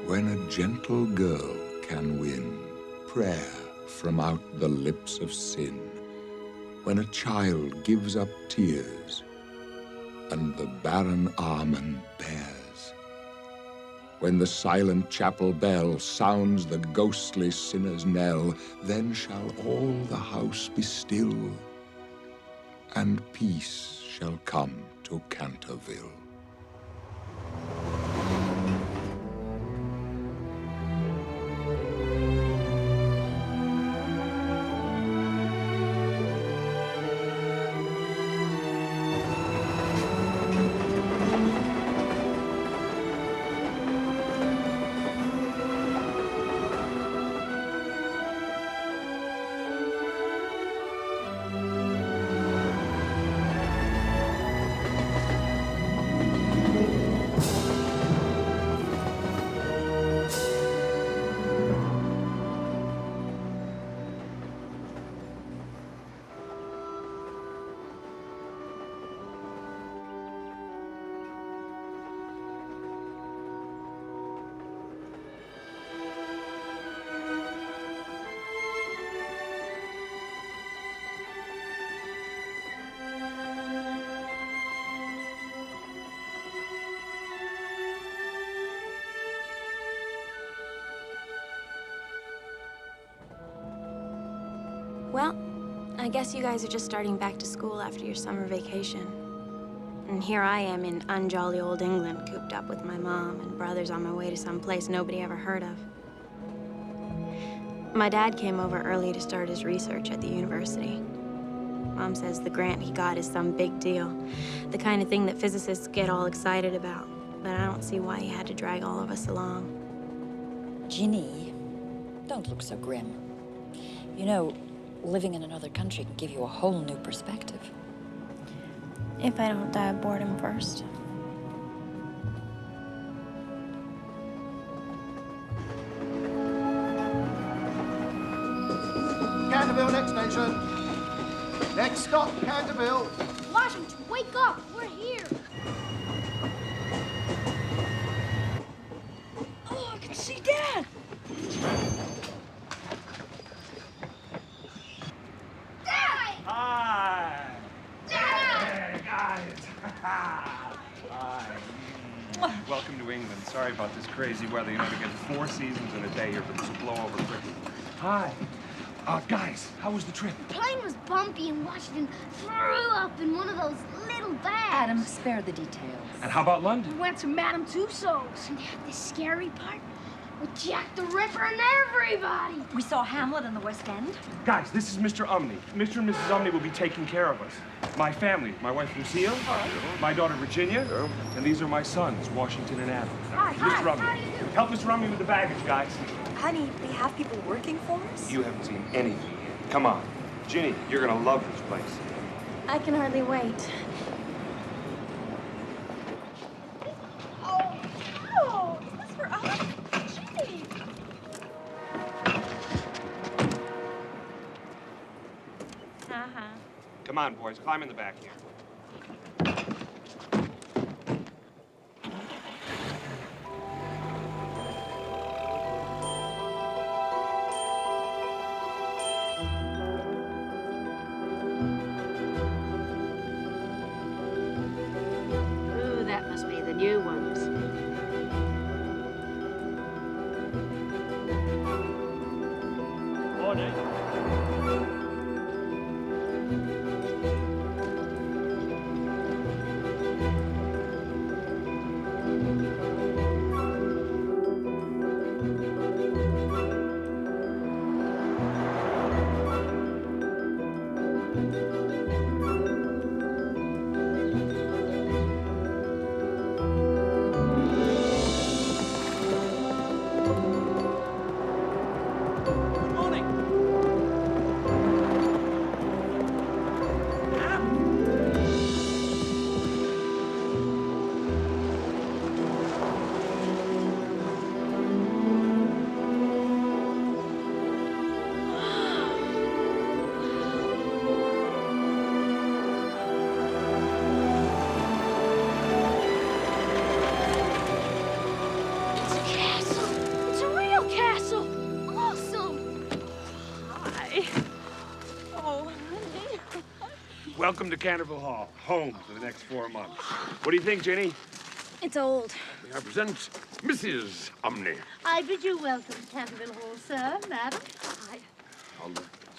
when a gentle girl can win prayer from out the lips of sin, when a child gives up tears and the barren almond bears, when the silent chapel bell sounds the ghostly sinner's knell, then shall all the house be still, and peace shall come to Canterville. Well, I guess you guys are just starting back to school after your summer vacation. And here I am in unjolly old England, cooped up with my mom and brothers on my way to some place nobody ever heard of. My dad came over early to start his research at the university. Mom says the grant he got is some big deal, the kind of thing that physicists get all excited about. But I don't see why he had to drag all of us along. Ginny, don't look so grim. You know, living in another country can give you a whole new perspective. If I don't die of boredom first. Canterville, next station. Next stop, Canterville. Washington, wake up! We're here! Oh, I can see Dad! Hi! Hey, guys! Hi! Welcome to England. Sorry about this crazy weather. You know, we get 4 seasons in a day here, but this will blow over quickly. Hi! Guys, how was the trip? The plane was bumpy and Washington threw up in one of those little bags. Adam, spare the details. And how about London? We went to Madame Tussauds and they had this scary part with Jack the Ripper and everybody. We saw Hamlet in the West End. Guys, this is Mr. Umney. Mr. and Mrs. Umney will be taking care of us. My family, my wife Lucille, my daughter Virginia, and these are my sons, Washington and Adam. Hi, Mr. how Umney. do you do? Help Mr. Umney with the baggage, guys. Honey, we have people working for us? You haven't seen anything yet. Come on. Ginny, you're gonna love this place. I can hardly wait. Oh, is this for us? Ginny! Come on, boys. Climb in the back here. Ooh, that must be the new ones. Morning. Welcome to Canterville Hall, home for the next 4 months. What do you think, Ginny? It's old. May I present Mrs. Omni? I bid you welcome to Canterville Hall, sir, madam. I'll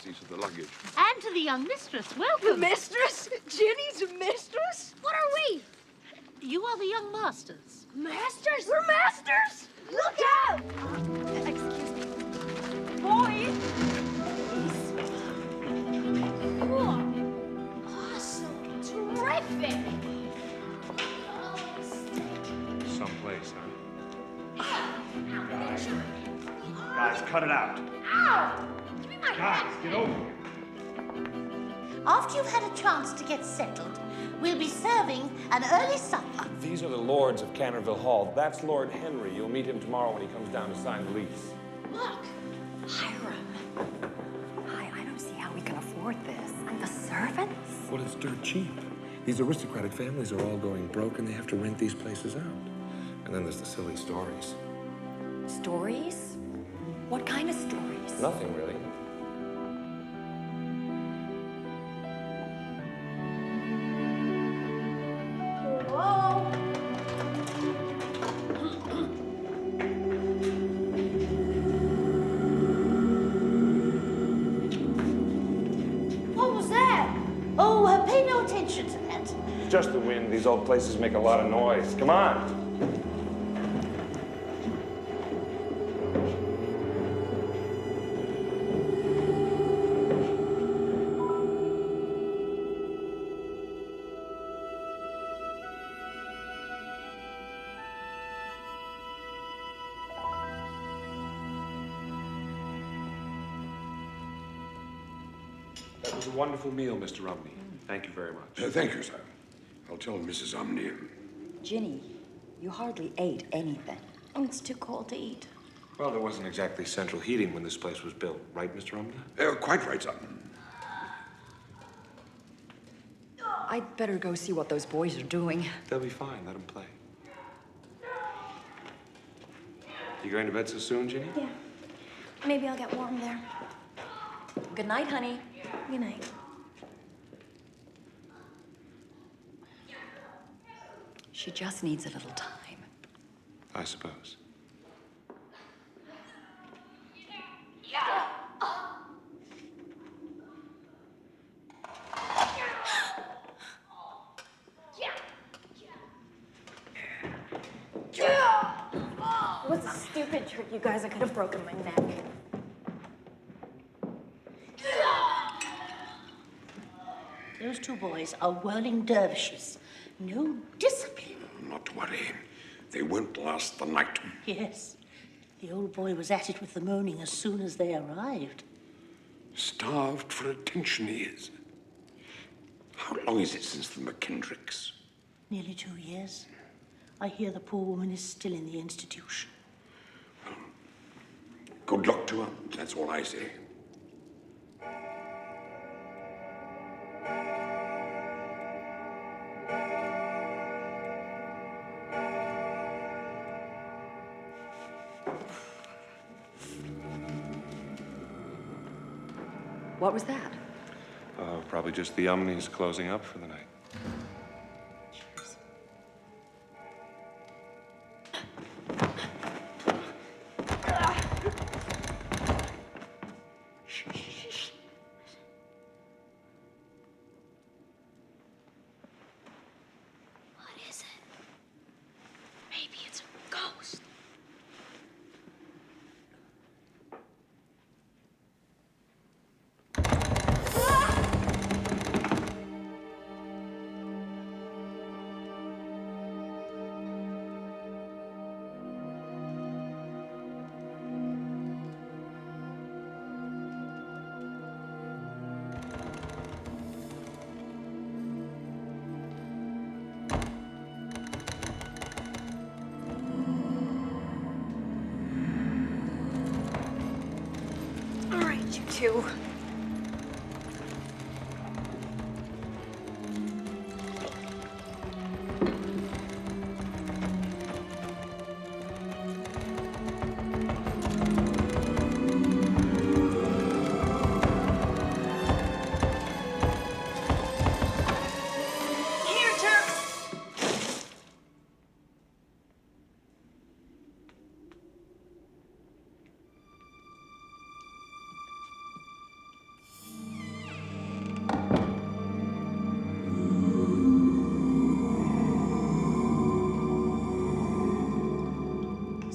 see to the luggage. And to the young mistress, welcome. Mistress? Ginny's a mistress? What are we? You are the young masters. Masters? We're masters? Look out! Excuse me. Boys! Cool. Awesome. Terrific. Someplace, huh? Guys, cut it out. Ow! Give me my Guys, get over here. After you've had a chance to get settled, we'll be serving an early supper. These are the lords of Canterville Hall. That's Lord Henry. You'll meet him tomorrow when he comes down to sign the lease. Look. Hiram. Hi, I don't see how we can afford this. And the servants? Well, it's dirt cheap. These aristocratic families are all going broke and they have to rent these places out. And then there's the silly stories. Stories? What kind of stories? Nothing, really. Whoa. What was that? Oh, pay no attention to that. It's just the wind. These old places make a lot of noise. Come on. That was a wonderful meal, Mr. Rumney. Thank you very much. Thank you, sir. I'll tell Mrs. Omni. Ginny, you hardly ate anything. It's too cold to eat. Well, there wasn't exactly central heating when this place was built, right, Mr. Rumney? Quite right, sir. I'd better go see what those boys are doing. They'll be fine. Let them play. You going to bed so soon, Ginny? Yeah. Maybe I'll get warm there. Good night, honey. Good night. She just needs a little time. I suppose. What's a stupid trick, you guys? I could have broken my neck. Those two boys are whirling dervishes. No discipline. Not to worry. They won't last the night. Yes. The old boy was at it with the moaning as soon as they arrived. Starved for attention he is. How long is it since the McKendricks? Nearly 2 years. I hear the poor woman is still in the institution. Good luck to her. That's all I say. What was that? Probably just the Omnis closing up for the night. What is it? Maybe it's a ghost. All right, you two.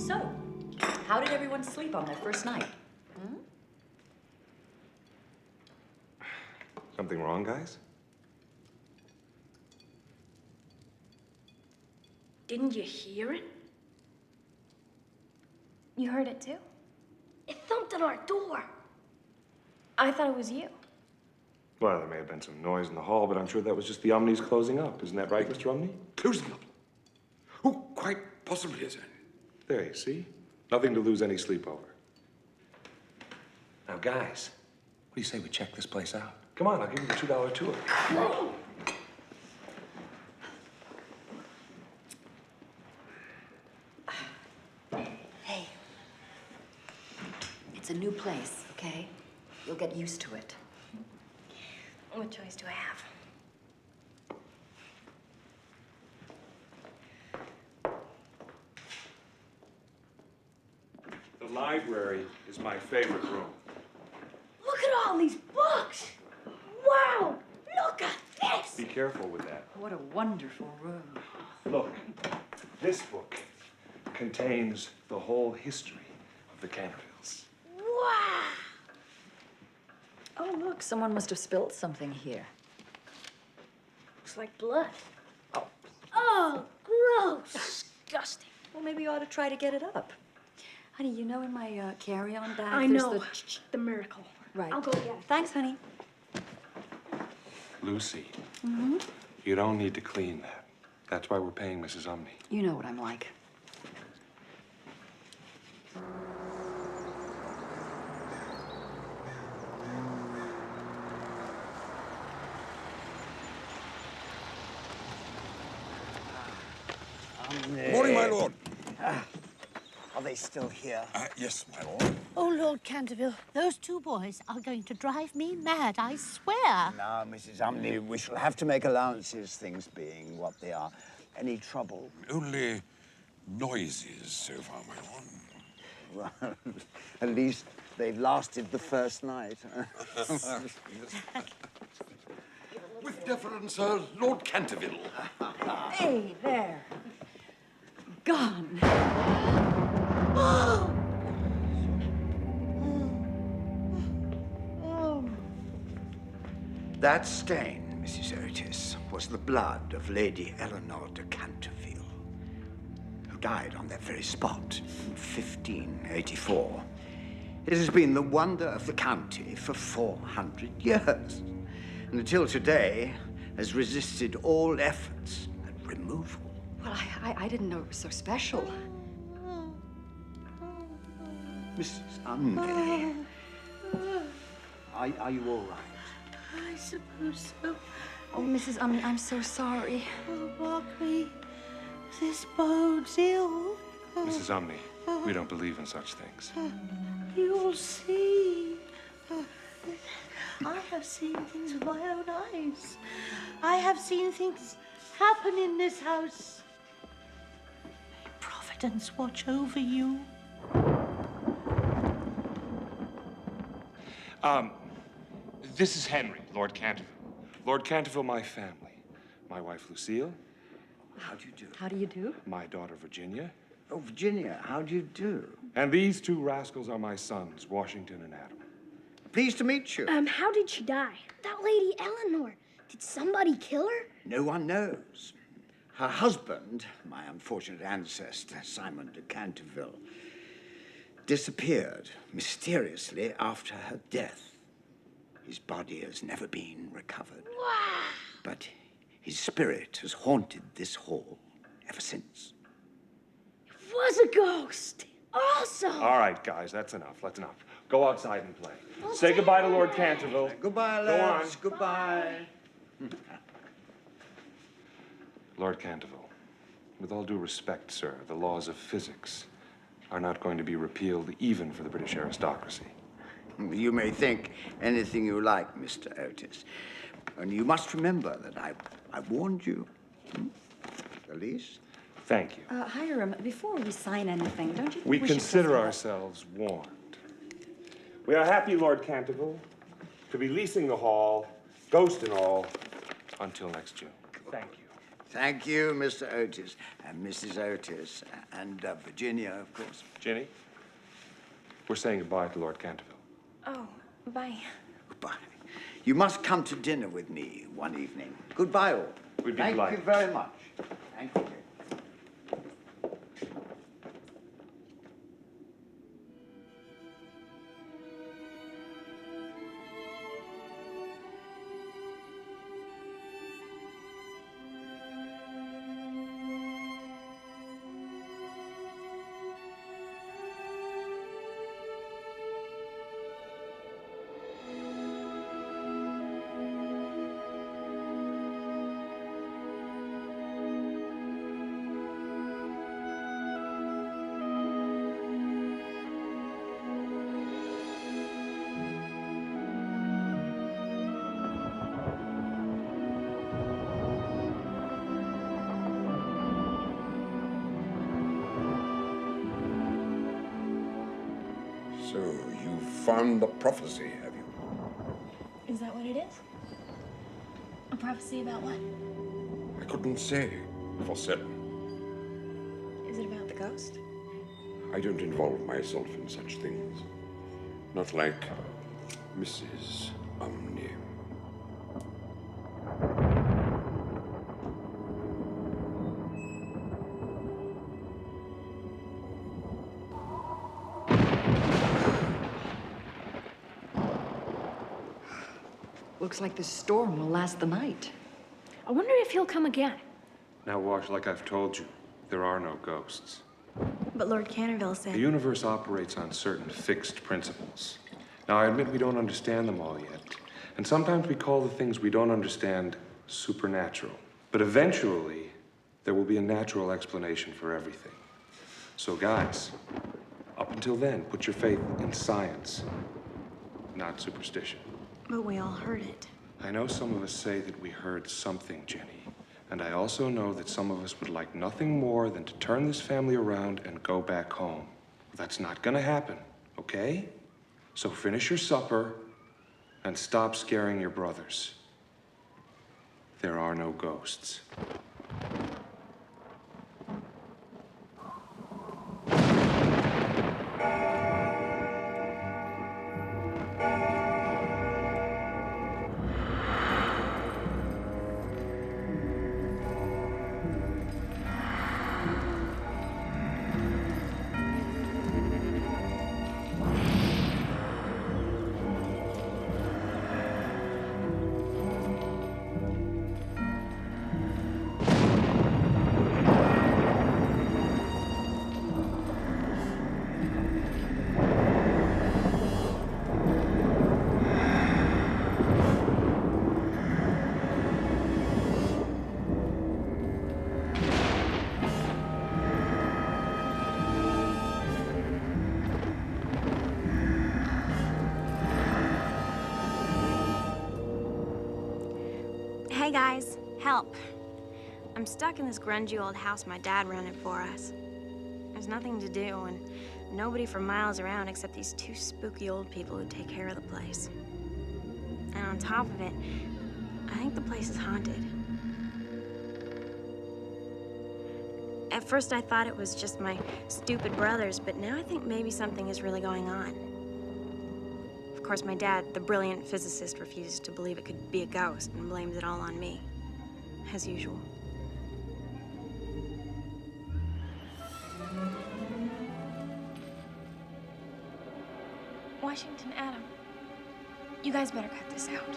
So, how did everyone sleep on their first night? Hmm? Something wrong, guys? Didn't you hear it? You heard it too? It thumped on our door. I thought it was you. Well, there may have been some noise in the hall, but I'm sure that was just the Omnis closing up. Isn't that right, Mr. Omni? Closing up? Oh, quite possibly, is it? There, you see? Nothing to lose any sleep over. Now, guys, what do you say we check this place out? Come on, I'll give you the $2 tour. Hey, it's a new place, okay? You'll get used to it. What choice do I have? The library is my favorite room. Look at all these books. Wow, look at this. Be careful with that. What a wonderful room. Look, this book contains the whole history of the Cantervilles. Wow. Oh, look, someone must have spilled something here. Looks like blood. Oh. Oh, gross. Disgusting. Well, maybe you ought to try to get it up. Honey, you know in my carry-on bag, I there's know. The miracle. Right. I'll go get it. Thanks, honey. Lucy, Mm-hmm. you don't need to clean that. That's why we're paying Mrs. Umney. You know what I'm like. Morning, my lord. Are they still here? Yes, my lord. Oh, Lord Canterville, those two boys are going to drive me mad, I swear. Now, Mrs. Umney, we shall have to make allowances, things being what they are. Any trouble? Only noises so far, my lord. Well, at least they've lasted the first night. With deference, Lord Canterville. Hey, there. Gone. That stain, Mrs. Otis, was the blood of Lady Eleanor de Canterville, who died on that very spot in 1584. It has been the wonder of the county for 400 years, and until today has resisted all efforts at removal. Well, I didn't know it was so special. Mrs. Umney, are you all right? I suppose so. Oh, Mrs. Umney, I'm so sorry. Oh, Marguerite, this bodes ill. Mrs. Umney, we don't believe in such things. You'll see. I have seen things with my own eyes. I have seen things happen in this house. May Providence watch over you. This is Henry, Lord Canterville. Lord Canterville, my family. My wife, Lucille. How do you do? How do you do? My daughter, Virginia. Oh, Virginia, how do you do? And these two rascals are my sons, Washington and Adam. Pleased to meet you. How did she die? That lady Eleanor. Did somebody kill her? No one knows. Her husband, my unfortunate ancestor, Simon de Canterville, disappeared mysteriously after her death. His body has never been recovered. Wow. But his spirit has haunted this hall ever since. It was a ghost. Awesome. All right, guys, that's enough. That's enough. Go outside and play. Say goodbye to Lord Canterville. Goodbye, Go on. lads. Goodbye. Lord Canterville, with all due respect, sir, the laws of physics are not going to be repealed even for the British aristocracy. You may think anything you like, Mr. Otis. And you must remember that I warned you. The least. Thank you. Hiram, before we sign anything, don't you think We should consider just- ourselves warned. We are happy, Lord Canterville, to be leasing the hall, ghost and all, until next June. Thank you. Thank you, Mr. Otis, and Mrs. Otis, and Virginia, of course. Ginny, we're saying goodbye to Lord Canterville. Oh, bye. Goodbye. You must come to dinner with me one evening. Goodbye, all. We'd be Thank delighted. you very much. Thank you. So, you've found the prophecy, have you? Is that what it is? A prophecy about what? I couldn't say for certain. Is it about the ghost? I don't involve myself in such things. Not like Mrs. Omni. Looks like this storm will last the night. I wonder if he'll come again. Now, Wash, like I've told you, there are no ghosts. But Lord Canterville The said... universe operates on certain fixed principles. Now, I admit we don't understand them all yet. And sometimes we call the things we don't understand supernatural. But eventually, there will be a natural explanation for everything. So, guys, up until then, put your faith in science, not superstition. But we all heard it. I know some of us say that we heard something, Jenny. And I also know that some of us would like nothing more than to turn this family around and go back home. That's not gonna happen, okay? So finish your supper and stop scaring your brothers. There are no ghosts. Hey guys, help. I'm stuck in this grungy old house my dad rented for us. There's nothing to do and nobody for miles around except these two spooky old people who take care of the place. And on top of it, I think the place is haunted. At first I thought it was just my stupid brothers, but now I think maybe something is really going on. Of course, my dad, the brilliant physicist, refuses to believe it could be a ghost and blames it all on me, as usual. Washington, Adam, you guys better cut this out.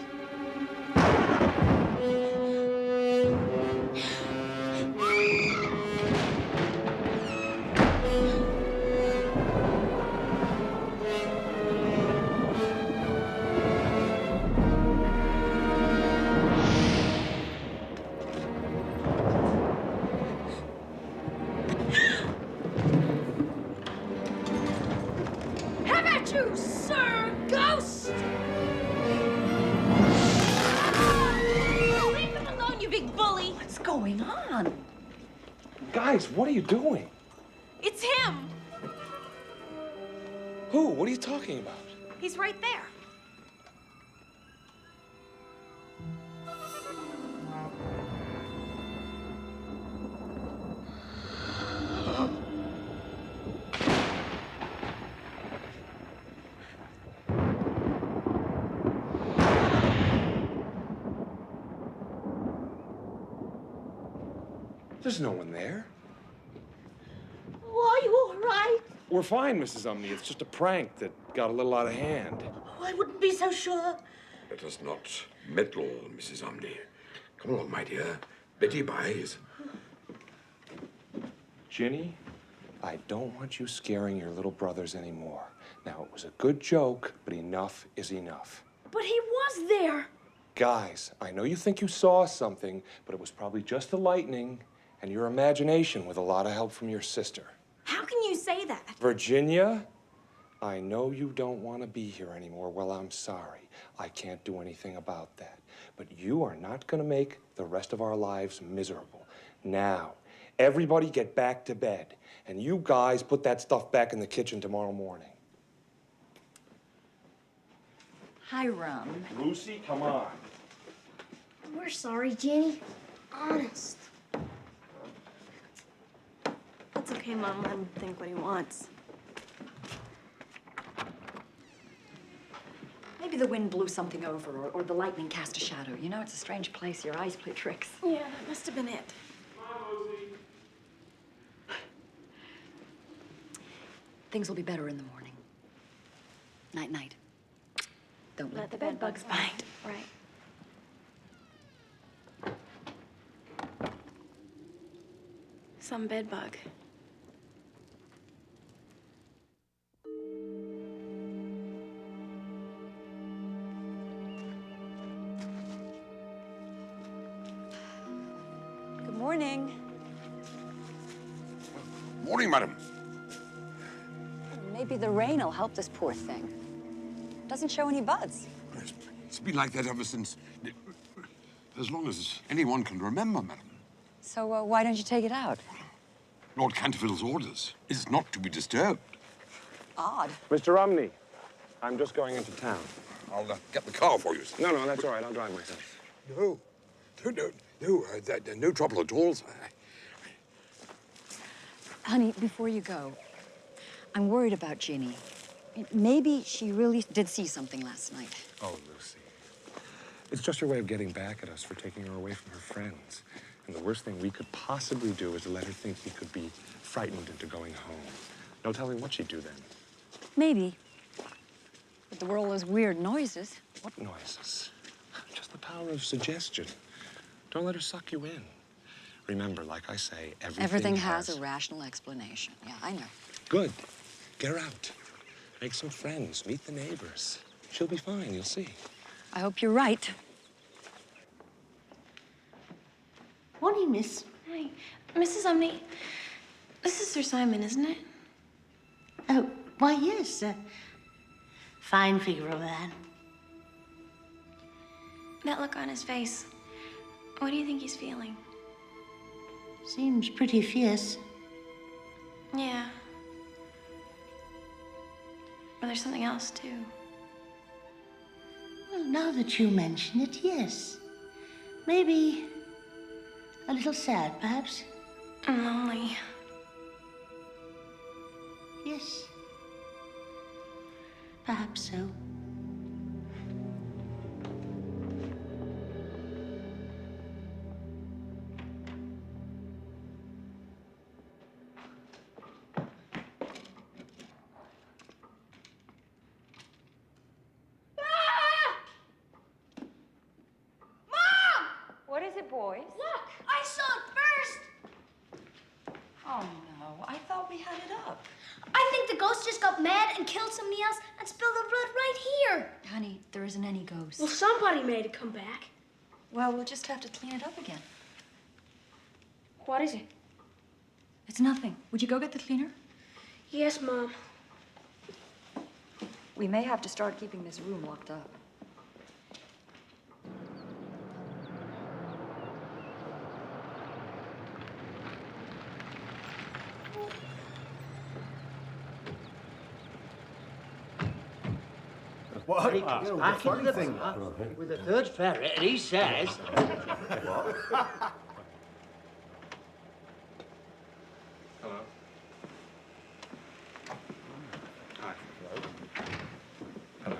How about you, sir, ghost? Leave him alone, you big bully. What's going on? Guys, what are you doing? It's him! Who? What are you talking about? He's right there. There's no one there. Oh, are you all right? We're fine, Mrs. Umney. It's just a prank that got a little out of hand. Oh, I wouldn't be so sure. Let us not meddle, Mrs. Umney. Come along, my dear. Betty buys. Ginny, I don't want you scaring your little brothers anymore. Now, it was a good joke, but enough is enough. But he was there. Guys, I know you think you saw something, but it was probably just the lightning and your imagination with a lot of help from your sister. How can you say that? Virginia, I know you don't want to be here anymore. Well, I'm sorry. I can't do anything about that. But you are not going to make the rest of our lives miserable. Now, everybody get back to bed. And you guys put that stuff back in the kitchen tomorrow morning. Hiram. Lucy, come on. We're sorry, Jenny. Honest. That's okay, Mom. Let him think what he wants. Maybe the wind blew something over, or the lightning cast a shadow. You know, it's a strange place. Your eyes play tricks. Yeah, that must have been it. Things will be better in the morning. Night-night. Don't Let the bed bugs bite. Right. Some bed bug. Good morning. Morning, madam. Maybe the rain will help this poor thing. Doesn't show any buds. It's been like that ever since... as long as anyone can remember, madam. So why don't you take it out? Lord Canterville's orders is not to be disturbed. Odd. Mr. Umney, I'm just going into town. I'll get the car for you, sir. No, that's all right. I'll drive myself. No trouble at all, sir. Honey, before you go, I'm worried about Ginny. Maybe she really did see something last night. Oh, Lucy. It's just her way of getting back at us for taking her away from her friends. And the worst thing we could possibly do is to let her think we could be frightened into going home. No telling what she'd do then. Maybe. But there were all those weird noises. What noises? Just the power of suggestion. Don't let her suck you in. Remember, like I say, everything has a rational explanation. Yeah, I know. Good. Get her out. Make some friends. Meet the neighbors. She'll be fine, you'll see. I hope you're right. Morning, miss. Hi. Mrs. Umney, this is Sir Simon, isn't it? Oh, why, yes. Fine figure of a man. That look on his face. What do you think he's feeling? Seems pretty fierce. Yeah. But there's something else, too. Well, now that you mention it, yes. Maybe a little sad, perhaps. I'm lonely. Yes. Perhaps so. What is it, boys? Look, I saw it first. Oh, no. I thought we had it up. I think the ghost just got mad and killed somebody else and spilled the blood right here. Honey, there isn't any ghost. Well, somebody made it come back. Well, we'll just have to clean it up again. What is it? It's nothing. Would you go get the cleaner? Yes, Mom. We may have to start keeping this room locked up. What? He goes back into the thing with the third ferret, and he says... What? Hello. Hi. Hello.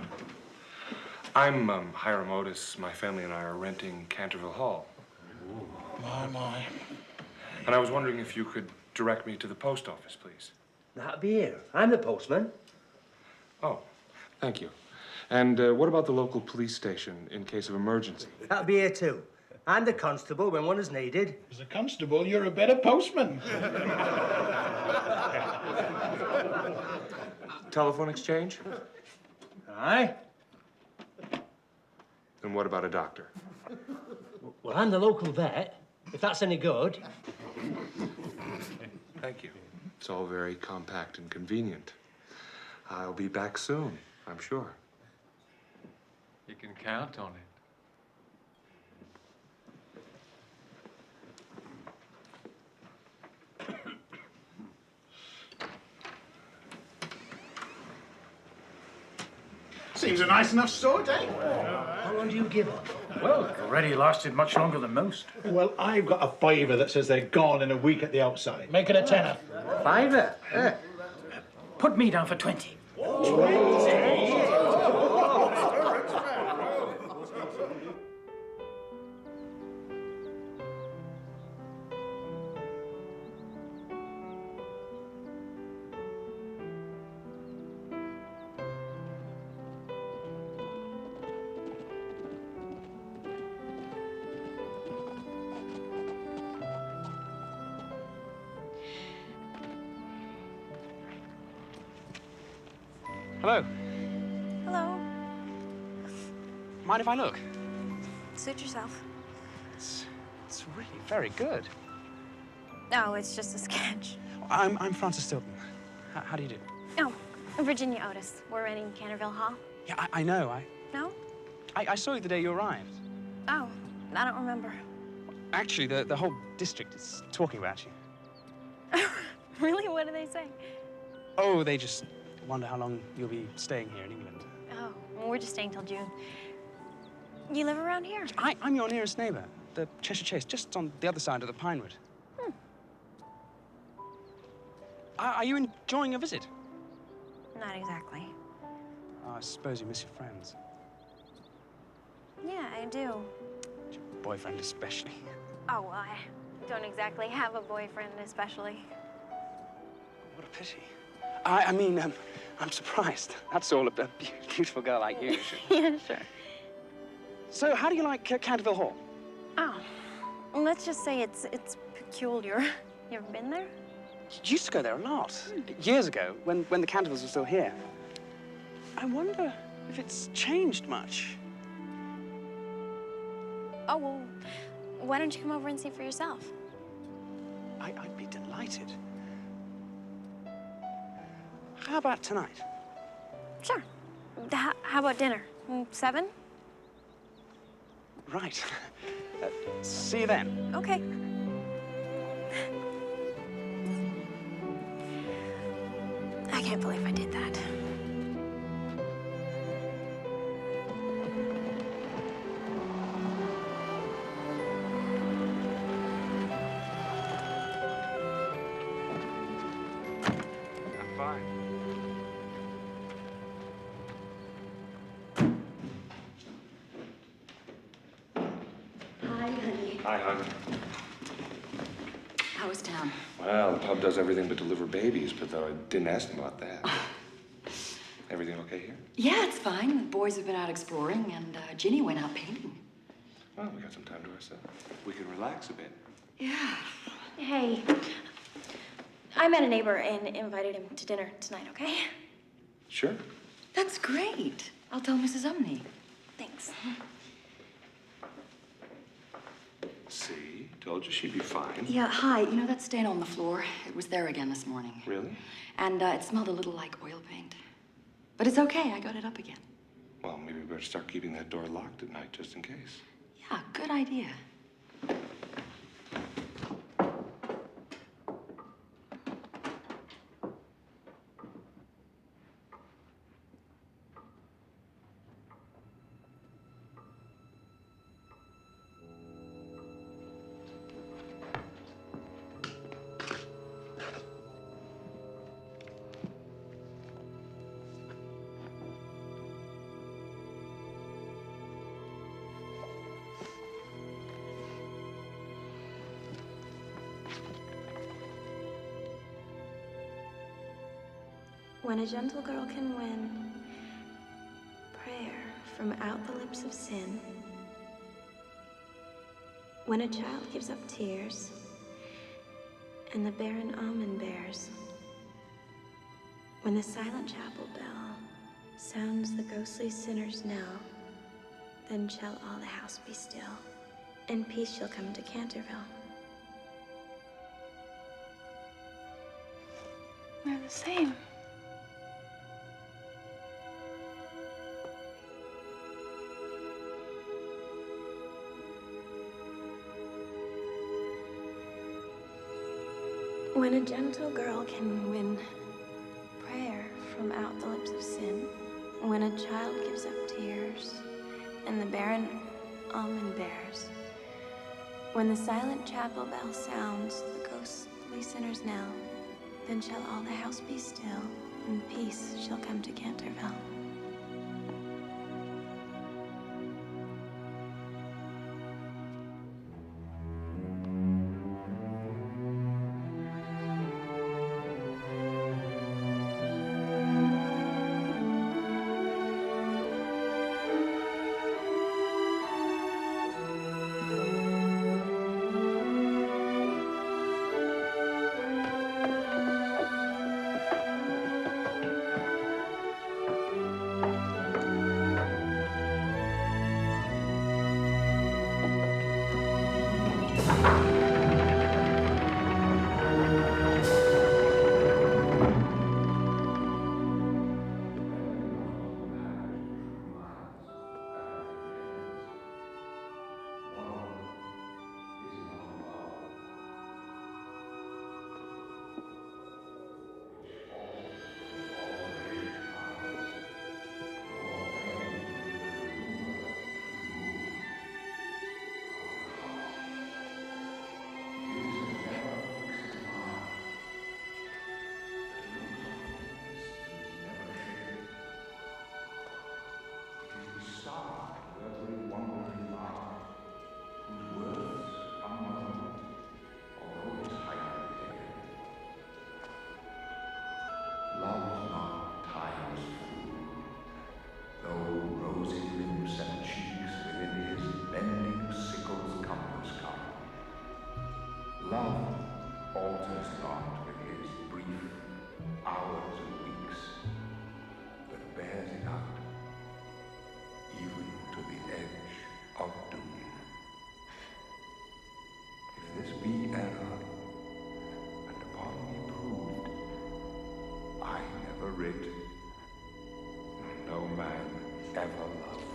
I'm Hiram Otis. My family and I are renting Canterville Hall. My. And I was wondering if you could direct me to the post office, please. That'll be here. I'm the postman. Oh, thank you. And what about the local police station in case of emergency? That'll be here too. I'm the constable when one is needed. As a constable, you're a better postman. Telephone exchange? Aye. And what about a doctor? Well, I'm the local vet, if that's any good. Thank you. It's all very compact and convenient. I'll be back soon, I'm sure. You can count on it. Seems a nice enough sort, eh? How long do you give up? Well, already lasted much longer than most. Well, I've got a fiver that says they're gone in a week at the outside. Make it a tenner. Fiver? Put me down for 20. Hello. Hello. Mind if I look? Suit yourself. It's really very good. No, it's just a sketch. I'm Francis Stilton. How do you do? Oh, Virginia Otis. We're renting Canterville Hall. Yeah, I know. No? I saw you the day you arrived. Oh, I don't remember. Actually, the whole district is talking about you. Really? What do they say? Oh, they just wonder how long you'll be staying here in England. Oh, well, we're just staying till June. You live around here? I'm your nearest neighbor, the Cheshire Chase, just on the other side of the Pinewood. Are you enjoying your visit? Not exactly. Oh, I suppose you miss your friends. Yeah, I do. Your boyfriend especially. Oh, well, I don't exactly have a boyfriend, especially. What a pity. I mean, I'm surprised. That's all a beautiful girl like you. Yeah, sure. So, how do you like Canterville Hall? Oh, let's just say it's peculiar. You ever been there? You used to go there a lot. Years ago, when the Cantervilles were still here. I wonder if it's changed much. Oh, well, why don't you come over and see for yourself? I'd be delighted. How about tonight? Sure. How about dinner? 7? Right. See you then. Okay. I can't believe I did that. I'm fine. Hi, honey. Hi, hon. How was town? Well, the pub does everything but deliver babies, but though I didn't ask them about that. Everything okay here? Yeah, it's fine. The boys have been out exploring, and Ginny went out painting. Well, we got some time to ourselves. We can relax a bit. Yeah. Hey, I met a neighbor and invited him to dinner tonight, okay? Sure. That's great. I'll tell Mrs. Umney. Thanks. See? Told you she'd be fine. Yeah, hi. You know that stain on the floor? It was there again this morning. Really? And it smelled a little like oil paint. But it's okay. I got it up again. Well, maybe we better start keeping that door locked at night, just in case. Yeah, good idea. When a gentle girl can win prayer from out the lips of sin, when a child gives up tears and the barren almond bears, when the silent chapel bell sounds the ghostly sinner's knell, then shall all the house be still, and peace shall come to Canterville. We're the same. When a gentle girl can win prayer from out the lips of sin, when a child gives up tears and the barren almond bears, when the silent chapel bell sounds the ghostly sinner's knell, then shall all the house be still, and peace shall come to Canterville. No man ever loved.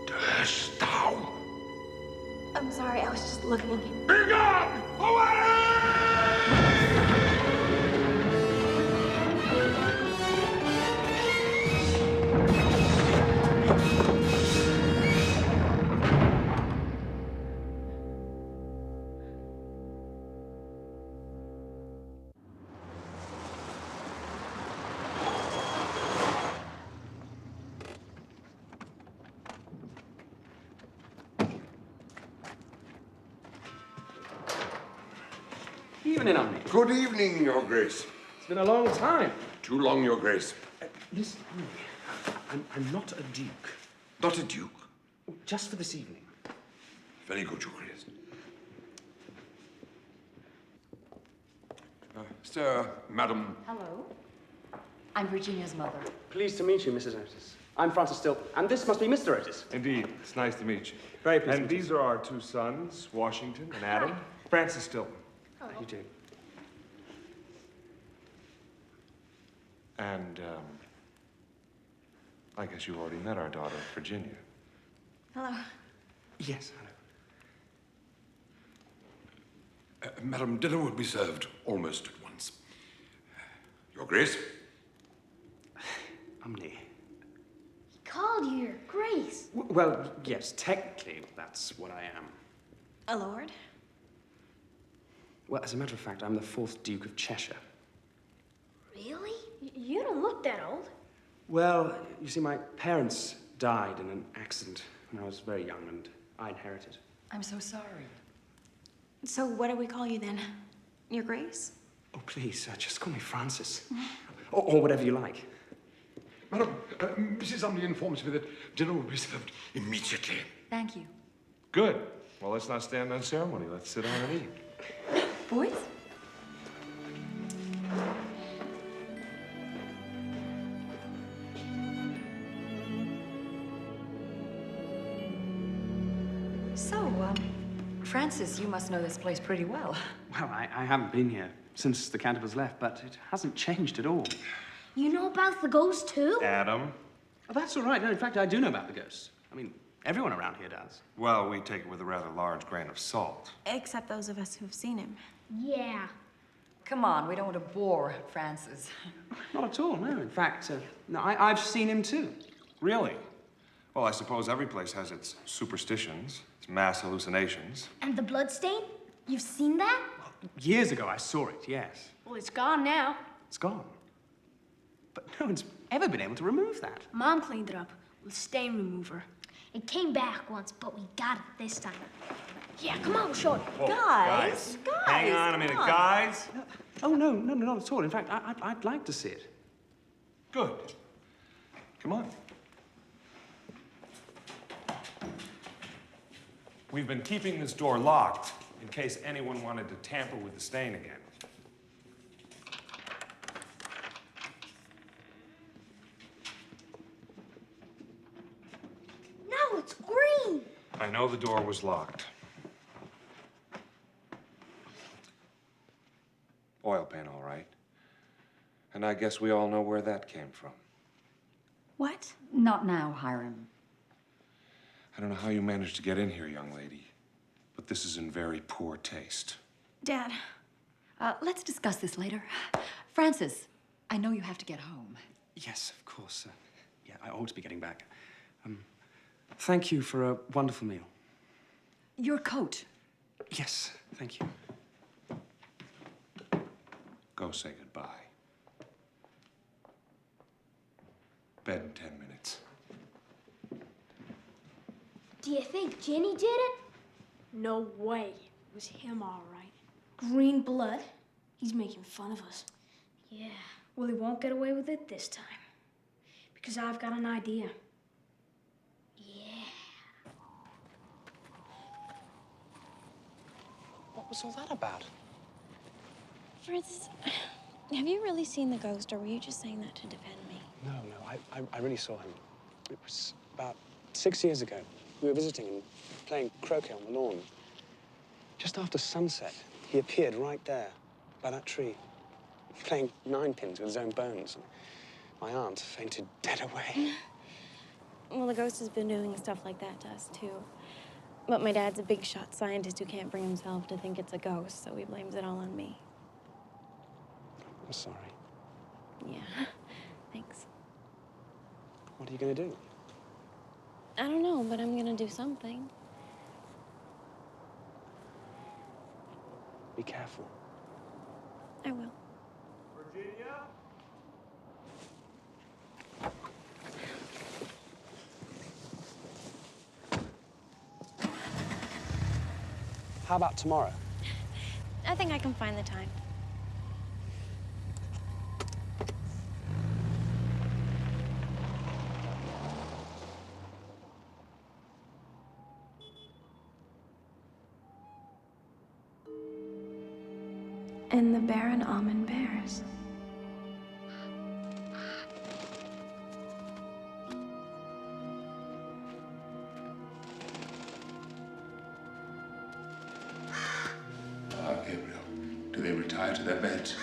Durst thou? I'm sorry, I was just looking. Begone! Away! Evening, Omni. Good evening, Your Grace. It's been a long time. Too long, Your Grace. Listen, Omni, I'm not a duke. Not a duke? Just for this evening. Very good, Your Grace. Sir, Madam. Hello. I'm Virginia's mother. Pleased to meet you, Mrs. Otis. I'm Francis Stilton, and this must be Mr. Otis. Indeed. It's nice to meet you. Very pleased. And these are our two sons, Washington and Adam. Hi. Francis Stilton. Hello. You too. And, I guess you already met our daughter, Virginia. Hello. Yes, hello. Madam, dinner will be served almost at once. Your Grace? Omni. He called you your grace. Well, yes, technically, that's what I am. A lord? Well, as a matter of fact, I'm the 4th Duke of Cheshire. Really? You don't look that old. Well, you see, my parents died in an accident when I was very young, and I inherited. I'm so sorry. So what do we call you then? Your Grace? Oh, please, just call me Francis. Or whatever you like. Madam, Mrs. Umney informs me that dinner will be served immediately. Thank you. Good. Well, let's not stand on ceremony. Let's sit down and eat. Boys? So, Francis, you must know this place pretty well. Well, I haven't been here since the Cantervilles left, but it hasn't changed at all. You know about the ghost, too? Adam? Oh, that's all right. No, in fact, I do know about the ghosts. I mean, everyone around here does. Well, we take it with a rather large grain of salt. Except those of us who've seen him. Yeah. Come on, we don't want to bore Francis. Not at all, no. In fact, no, I've seen him too. Really? Well, I suppose every place has its superstitions, its mass hallucinations. And the bloodstain? You've seen that? Years ago, I saw it, yes. Well, it's gone now. It's gone. But no one's ever been able to remove that. Mom cleaned it up with stain remover. It came back once, but we got it this time. Yeah, come on, we'll show it. Whoa, Guys, hang on a minute, guys. Oh, no, not at all. In fact, I'd like to see it. Good. Come on. We've been keeping this door locked in case anyone wanted to tamper with the stain again. No, it's green. I know the door was locked. Oil paint, all right. And I guess we all know where that came from. What? Not now, Hiram. I don't know how you managed to get in here, young lady, but this is in very poor taste. Dad. Let's discuss this later. Francis, I know you have to get home. Yes, of course. Yeah, I ought to be getting back. Thank you for a wonderful meal. Your coat. Yes, thank you. Go say goodbye. Bed in 10 minutes. Do you think Jenny did it? No way. It was him, all right. Green blood. He's making fun of us. Yeah. Well, he won't get away with it this time. Because I've got an idea. Yeah. What was all that about? Francis, have you really seen the ghost, or were you just saying that to defend me? No, I really saw him. It was about 6 years ago. We were visiting and playing croquet on the lawn. Just after sunset, he appeared right there, by that tree, playing ninepins with his own bones. My aunt fainted dead away. Well, the ghost has been doing stuff like that to us, too. But my dad's a big-shot scientist who can't bring himself to think it's a ghost, so he blames it all on me. I'm sorry. Yeah, thanks. What are you going to do? I don't know, but I'm gonna do something. Be careful. I will. Virginia? How about tomorrow? I think I can find the time. And the barren almond bears. Gabriel, do they retire to their beds?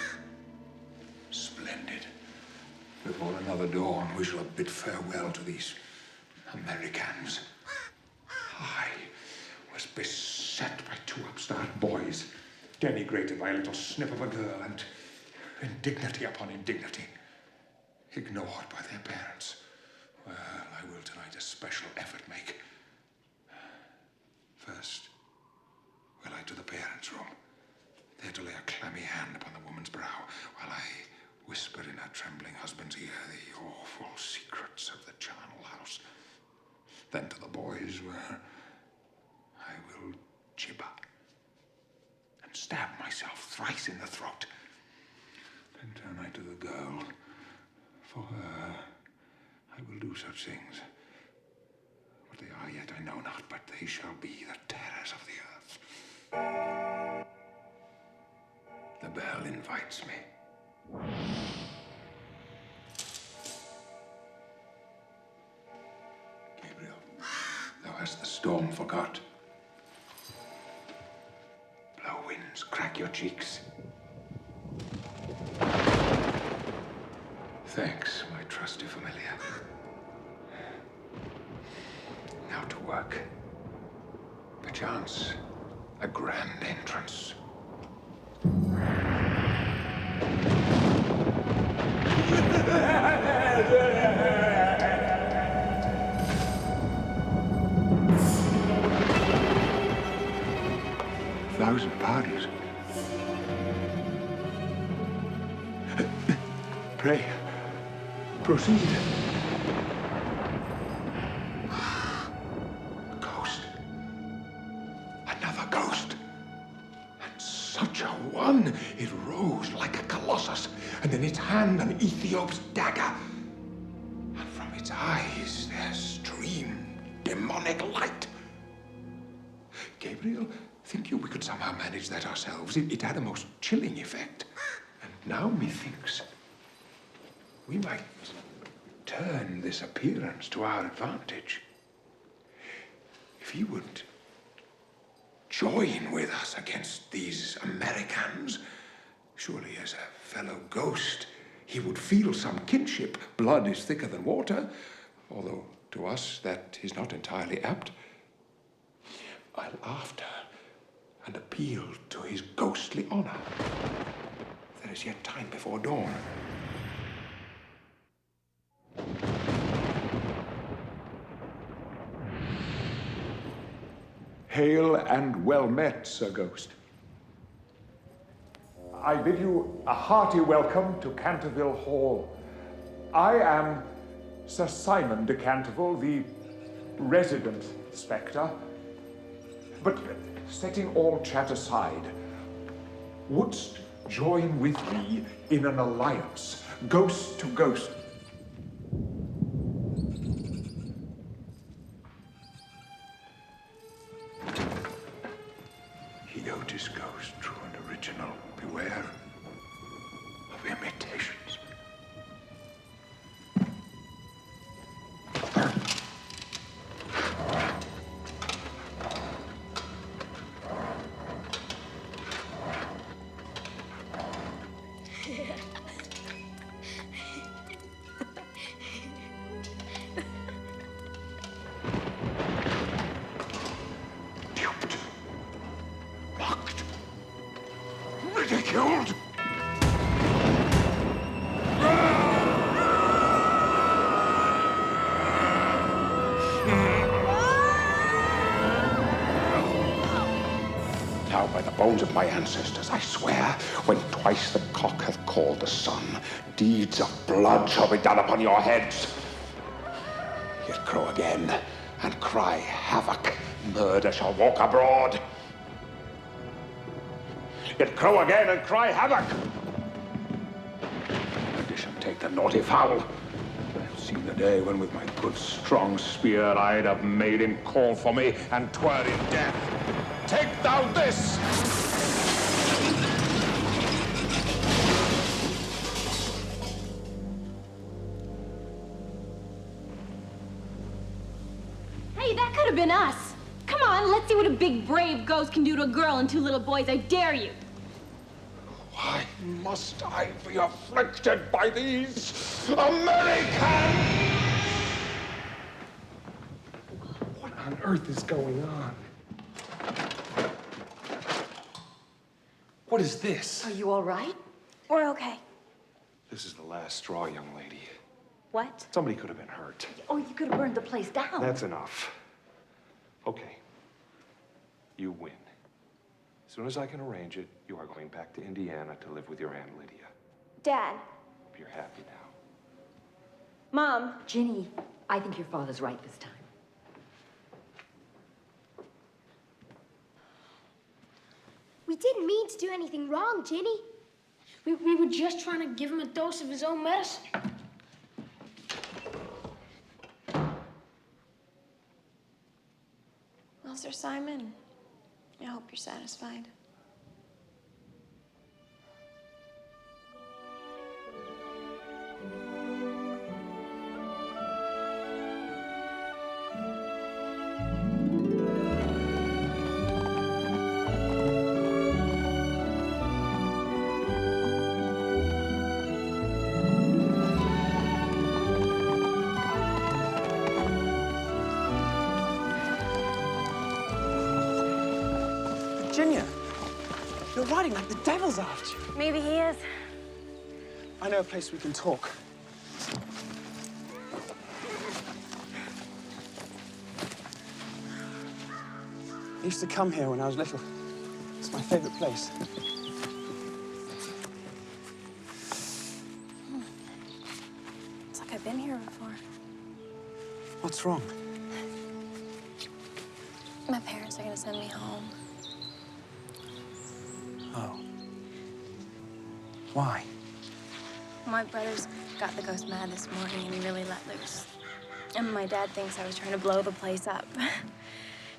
Splendid. Before another dawn, we shall bid farewell to these Americans. I was beset by two upstart boys, denigrated by a little snip of a girl, and indignity upon indignity. Ignored by their parents. Well, I will tonight a special effort make. First, will I to the parents' room, there to lay a clammy hand upon the woman's brow, while I whisper in her trembling husband's ear the awful secrets of the charnel house. Then to the boys where I will gibber and stab myself thrice in the throat. Then turn I to the girl. For her, I will do such things. What they are yet I know not, but they shall be the terrors of the earth. The bell invites me. Gabriel, thou hast the storm forgot. Blow winds, crack your cheeks. Thanks, my trusty familiar. Now to work. Perchance, a grand entrance. Thousand pardons. Pray, proceed. Ghost. Another ghost. And such a one. It rose like a colossus, and in its hand an Ethiop's dagger. And from its eyes there streamed demonic light. Gabriel, think you we could somehow manage that ourselves? It had a most chilling effect. And now methinks we might turn this appearance to our advantage. If he would join with us against these Americans, surely as a fellow ghost, he would feel some kinship. Blood is thicker than water, although to us that is not entirely apt. I'll after and appeal to his ghostly honor. There is yet time before dawn. Hail and well met, Sir Ghost. I bid you a hearty welcome to Canterville Hall. I am Sir Simon de Canterville, the resident spectre. But setting all chat aside, wouldst join with me in an alliance, ghost to ghost? Heotis ghost, true and original, beware of imitations. Ridiculed! Now, by the bones of my ancestors, I swear, when twice the cock hath called the sun, deeds of blood shall be done upon your heads. Yet crow again, and cry havoc. Murder shall walk abroad. Yet crow again and cry havoc. Perdition take the naughty fowl. I've seen the day when with my good strong spear I'd have made him call for me, and 'twere in death. Take thou this! Hey, that could have been us. Come on, let's see what a big, brave ghost can do to a girl and 2 little boys. I dare you. Why must I be afflicted by these Americans? What on earth is going on? What is this? Are you all right? We're okay. This is the last straw, young lady. What? Somebody could have been hurt. Oh, you could have burned the place down. That's enough. Okay. You win. As soon as I can arrange it, you are going back to Indiana to live with your Aunt Lydia. Dad, hope you're happy now. Mom. Ginny, I think your father's right this time. We didn't mean to do anything wrong, Ginny. We were just trying to give him a dose of his own medicine. Well, Sir Simon, I hope you're satisfied. Virginia, you're riding like the devil's after you. Maybe he is. I know a place we can talk. I used to come here when I was little. It's my favorite place. It's like I've been here before. What's wrong? My parents are gonna send me home. Oh. Why? My brother's got the ghost mad this morning and he really let loose. And my dad thinks I was trying to blow the place up.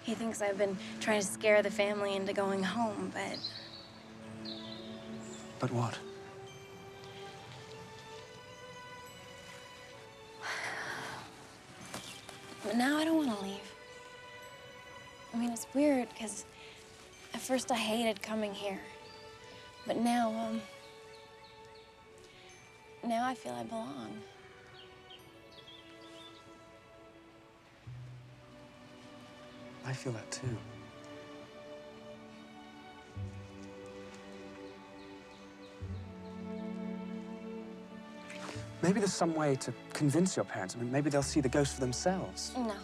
He thinks I've been trying to scare the family into going home, but... But what? But now I don't want to leave. I mean, it's weird, because at first I hated coming here. But now, now I feel I belong. I feel that too. Maybe there's some way to convince your parents. I mean, maybe they'll see the ghost for themselves. No.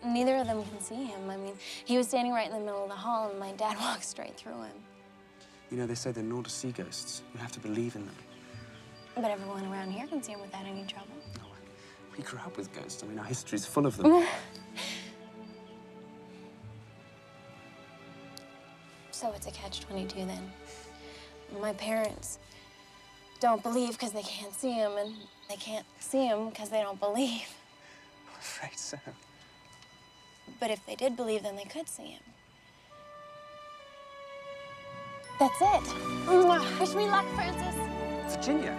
Neither of them can see him. I mean, he was standing right in the middle of the hall, and my dad walked straight through him. You know, they say they're not to see ghosts. You have to believe in them. But everyone around here can see him without any trouble. Oh, we grew up with ghosts. I mean, our history's full of them. So it's a catch-22 then. My parents don't believe because they can't see him, and they can't see him because they don't believe. I'm afraid so. But if they did believe, then they could see him. That's it. Mwah. Wish me luck, Francis. Virginia.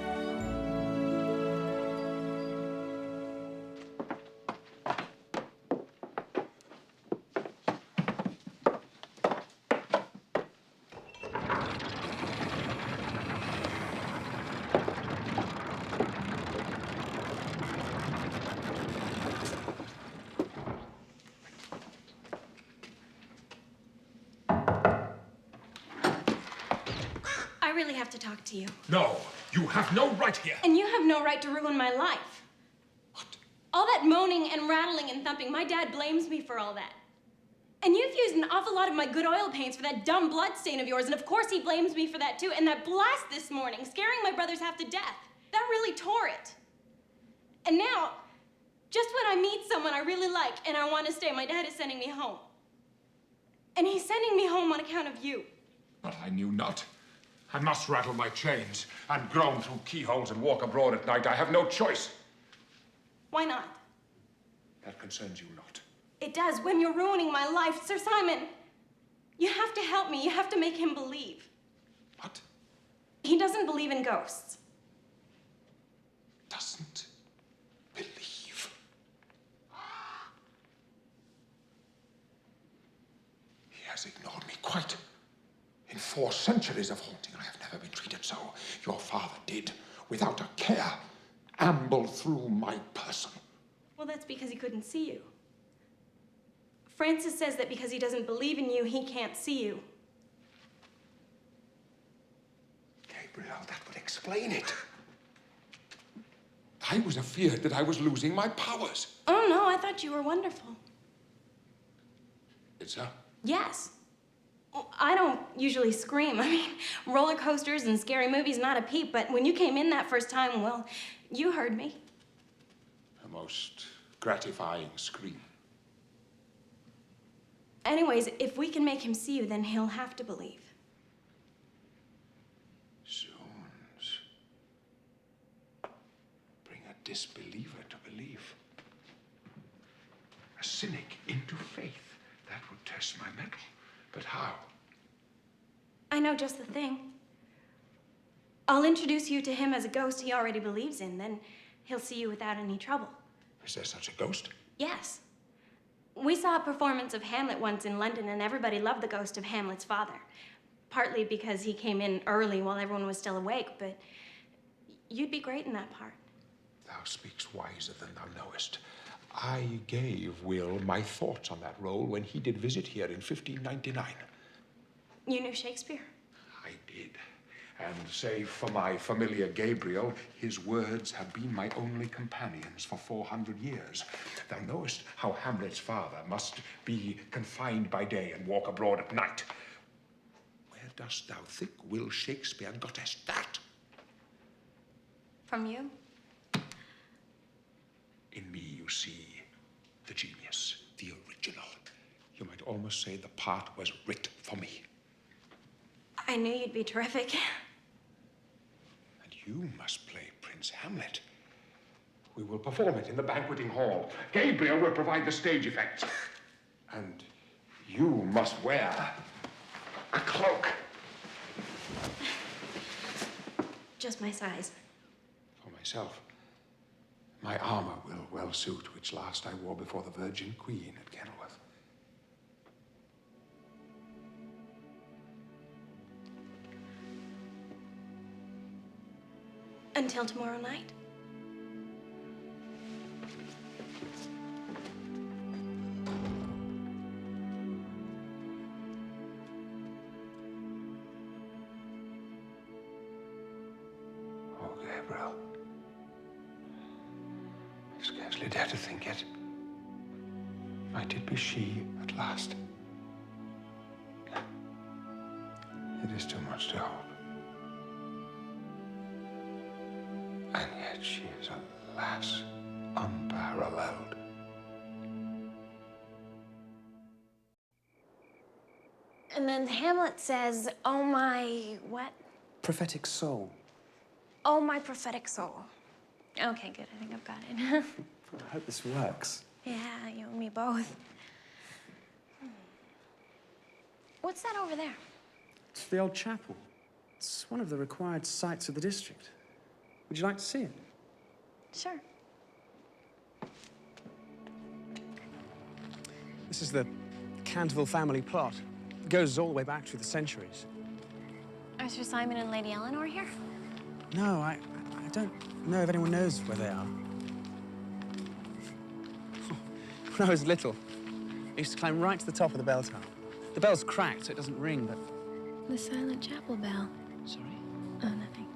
I really have to talk to you. No, you have no right here. And you have no right to ruin my life. What? All that moaning and rattling and thumping, my dad blames me for all that. And you've used an awful lot of my good oil paints for that dumb bloodstain of yours, and of course he blames me for that too. And that blast this morning, scaring my brothers half to death, that really tore it. And now, just when I meet someone I really like and I want to stay, my dad is sending me home. And he's sending me home on account of you. But I knew not. I must rattle my chains and groan through keyholes and walk abroad at night. I have no choice. Why not? That concerns you not. It does, when you're ruining my life. Sir Simon, you have to help me. You have to make him believe. What? He doesn't believe in ghosts. Doesn't believe. He has ignored me quite. In 4 centuries of haunting, I have never been treated so. Your father did, without a care, amble through my person. Well, that's because he couldn't see you. Francis says that because he doesn't believe in you, he can't see you. Gabriel, that would explain it. I was afeard that I was losing my powers. Oh, no, I thought you were wonderful. Did so? Yes. I don't usually scream. I mean, roller coasters and scary movies, not a peep. But when you came in that first time, well, you heard me. A most gratifying scream. Anyways, if we can make him see you, then he'll have to believe. Zoons. Bring a disbeliever to believe. A cynic into faith. That would test my mettle. But how? I know just the thing. I'll introduce you to him as a ghost he already believes in. Then he'll see you without any trouble. Is there such a ghost? Yes. We saw a performance of Hamlet once in London, and everybody loved the ghost of Hamlet's father. Partly because he came in early while everyone was still awake, but you'd be great in that part. Thou speaks wiser than thou knowest. I gave Will my thoughts on that role when he did visit here in 1599. You knew Shakespeare? I did. And save for my familiar Gabriel, his words have been my only companions for 400 years. Thou knowest how Hamlet's father must be confined by day and walk abroad at night. Where dost thou think Will Shakespeare gottest that? From you? In me you see the genius, the original. You might almost say the part was writ for me. I knew you'd be terrific. And you must play Prince Hamlet. We will perform it in the banqueting hall. Gabriel will provide the stage effects. And you must wear a cloak. Just my size. For myself, my armor will well suit which last I wore before the Virgin Queen at Kenilworth. Until tomorrow night. Oh, Gabriel. I scarcely dare to think it. Might it be she at last? It is too much to hope. And yet she is, alas, unparalleled. And then Hamlet says, oh my, what? Prophetic soul. Oh, my prophetic soul. Okay, good, I think I've got it. I hope this works. Yeah, you and me both. What's that over there? It's the old chapel. It's one of the required sites of the district. Would you like to see it? Sure. This is the Canterville family plot. It goes all the way back through the centuries. Are Sir Simon and Lady Eleanor here? No, I don't know if anyone knows where they are. When I was little, I used to climb right to the top of the bell tower. The bell's cracked, so it doesn't ring, but... The silent chapel bell. Sorry? Oh, nothing.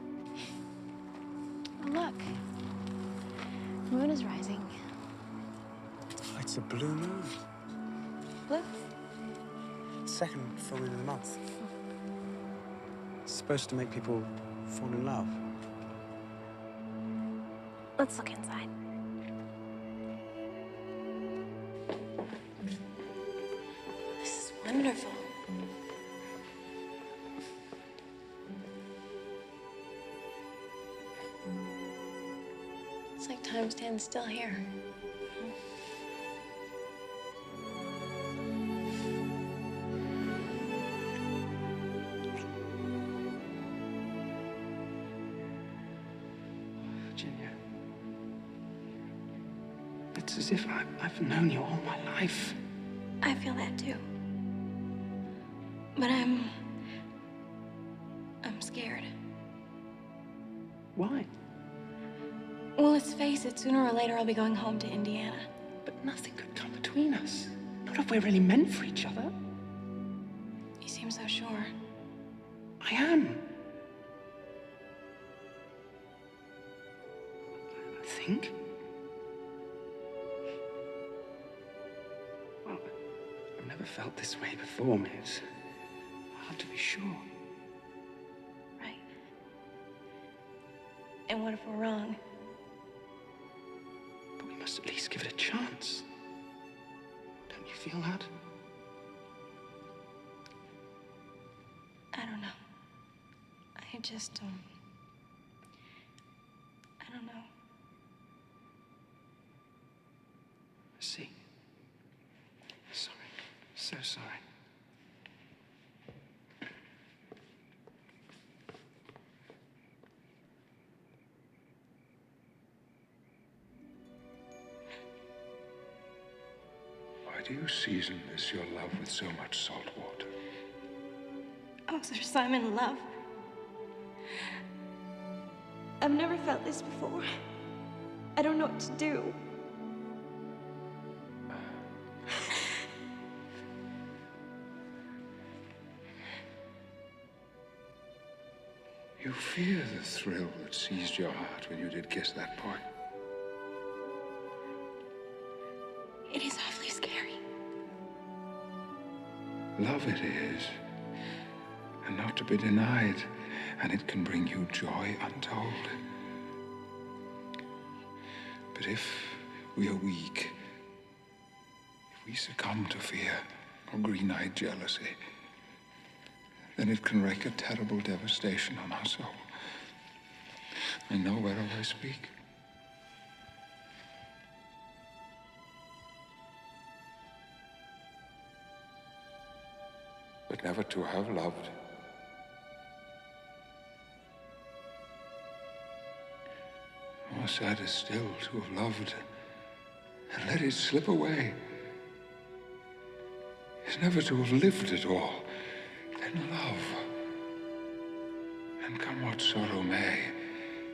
Oh, look. The moon is rising. Oh, it's a blue moon. Blue? Second full moon of the month. It's supposed to make people fall in love. Let's look inside. This is wonderful. It's like time stands still here. Virginia, it's as if I've known you all my life. I feel that too. But I'm scared. Why? Well, let's face it, sooner or later I'll be going home to Indiana. But nothing could come between us. Not if we're really meant for each other. You seem so sure. I am. I think. Well, I've never felt this way before, Miss. hard to be sure. Right. And what if we're wrong? But we must at least give it a chance. Don't you feel that? I don't know. I just, I don't know. I see. Sorry. So sorry. Why do you season this, your love, with so much salt water? Oh, Sir Simon, love. I've never felt this before. I don't know what to do. You fear the thrill that seized your heart when you did kiss that boy. It is awfully scary. Love it is, and not to be denied, and it can bring you joy untold. But if we are weak, if we succumb to fear or green-eyed jealousy, then it can wreak a terrible devastation on our soul. I know whereof I speak. But never to have loved. More sad is still to have loved and let it slip away. Is never to have lived at all. Then love. And come what sorrow may,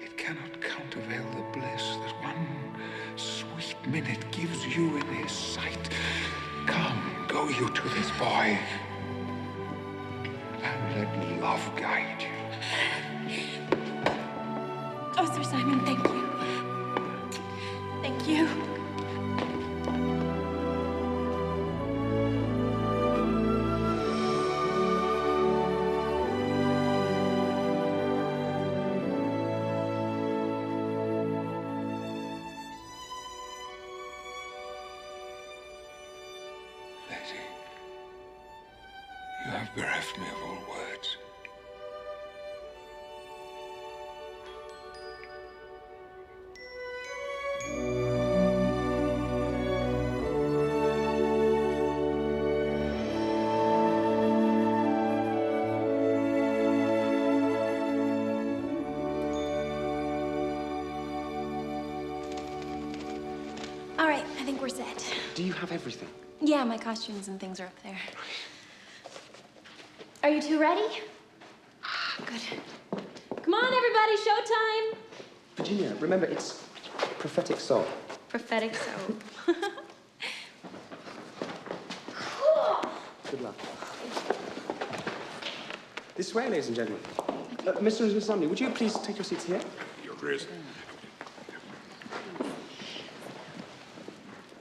it cannot countervail the bliss that one sweet minute gives you in his sight. Come, go you to this boy, and let love guide you. Oh, Sir Simon, thank you. Thank you. You have bereft me of all words. All right, I think we're set. Do you have everything? Yeah, my costumes and things are up there. Are you two ready? Good. Come on, everybody, showtime! Virginia, remember, it's prophetic soul. Prophetic soap. Good luck. This way, ladies and gentlemen. Mr. and Mrs. Umney, would you please take your seats here? Your grace.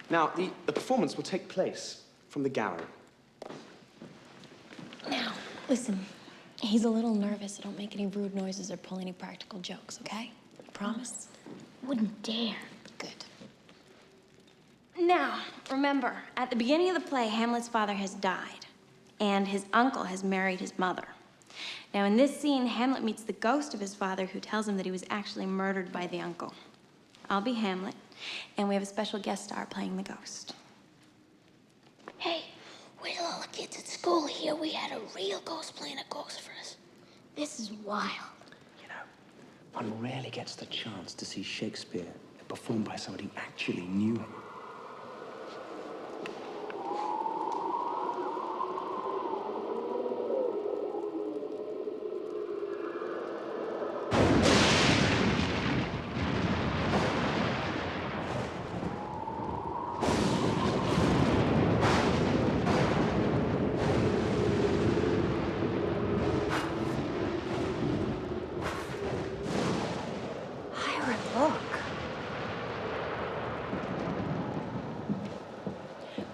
Now, the performance will take place from the gallery. Now, listen. He's a little nervous, so don't make any rude noises or pull any practical jokes, okay? Promise? Wouldn't dare. Good. Now, remember, at the beginning of the play, Hamlet's father has died, and his uncle has married his mother. Now, in this scene, Hamlet meets the ghost of his father, who tells him that he was actually murdered by the uncle. I'll be Hamlet, and we have a special guest star playing the ghost. Hey, wait till all the kids at school hear we had a real ghost playing a ghost for us. This is wild. You know, one rarely gets the chance to see Shakespeare performed by somebody who actually knew him.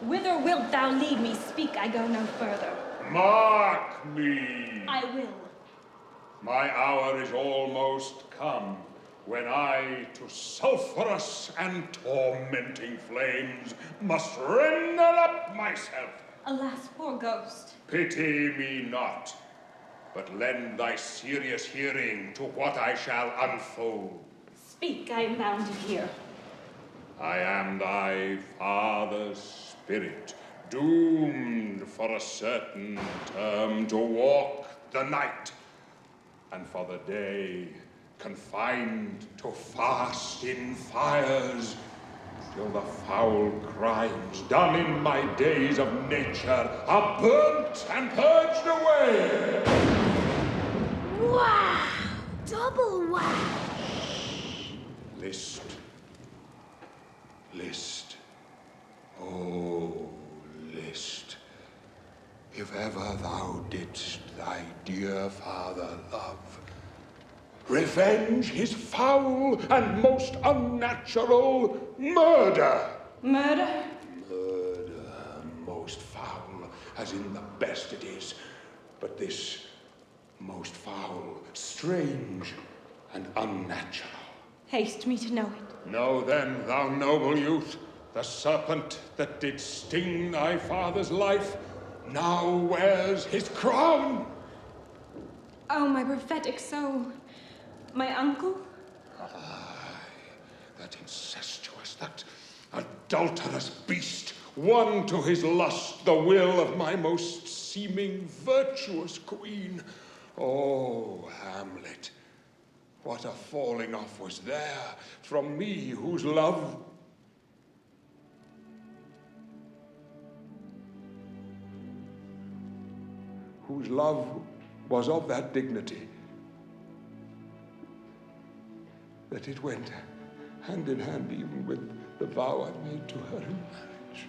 Whither wilt thou lead me? Speak, I go no further. Mark me. I will. My hour is almost come, when I to sulphurous and tormenting flames must render up myself. Alas, poor ghost. Pity me not, but lend thy serious hearing to what I shall unfold. Speak, I am bound to hear. I am thy father's spirit, doomed for a certain term to walk the night, and for the day confined to fast in fires, till the foul crimes done in my days of nature are burnt and purged away. Wow! Double wow! List. List. Oh, list. If ever thou didst thy dear father love, revenge his foul and most unnatural murder. Murder? Murder, most foul, as in the best it is, but this most foul, strange, and unnatural. Haste me to know it. Know then, thou noble youth, the serpent that did sting thy father's life now wears his crown. Oh, my prophetic soul. My uncle? Aye, that incestuous, that adulterous beast, won to his lust the will of my most seeming virtuous queen. Oh, Hamlet, what a falling off was there from me whose love was of that dignity that it went hand in hand even with the vow I made to her in marriage.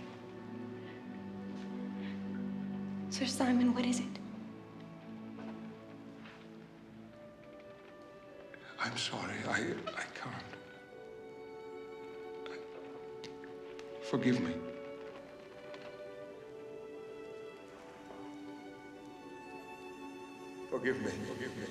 Sir Simon, what is it? I'm sorry, I can't. Forgive me. Forgive me, forgive me, forgive me.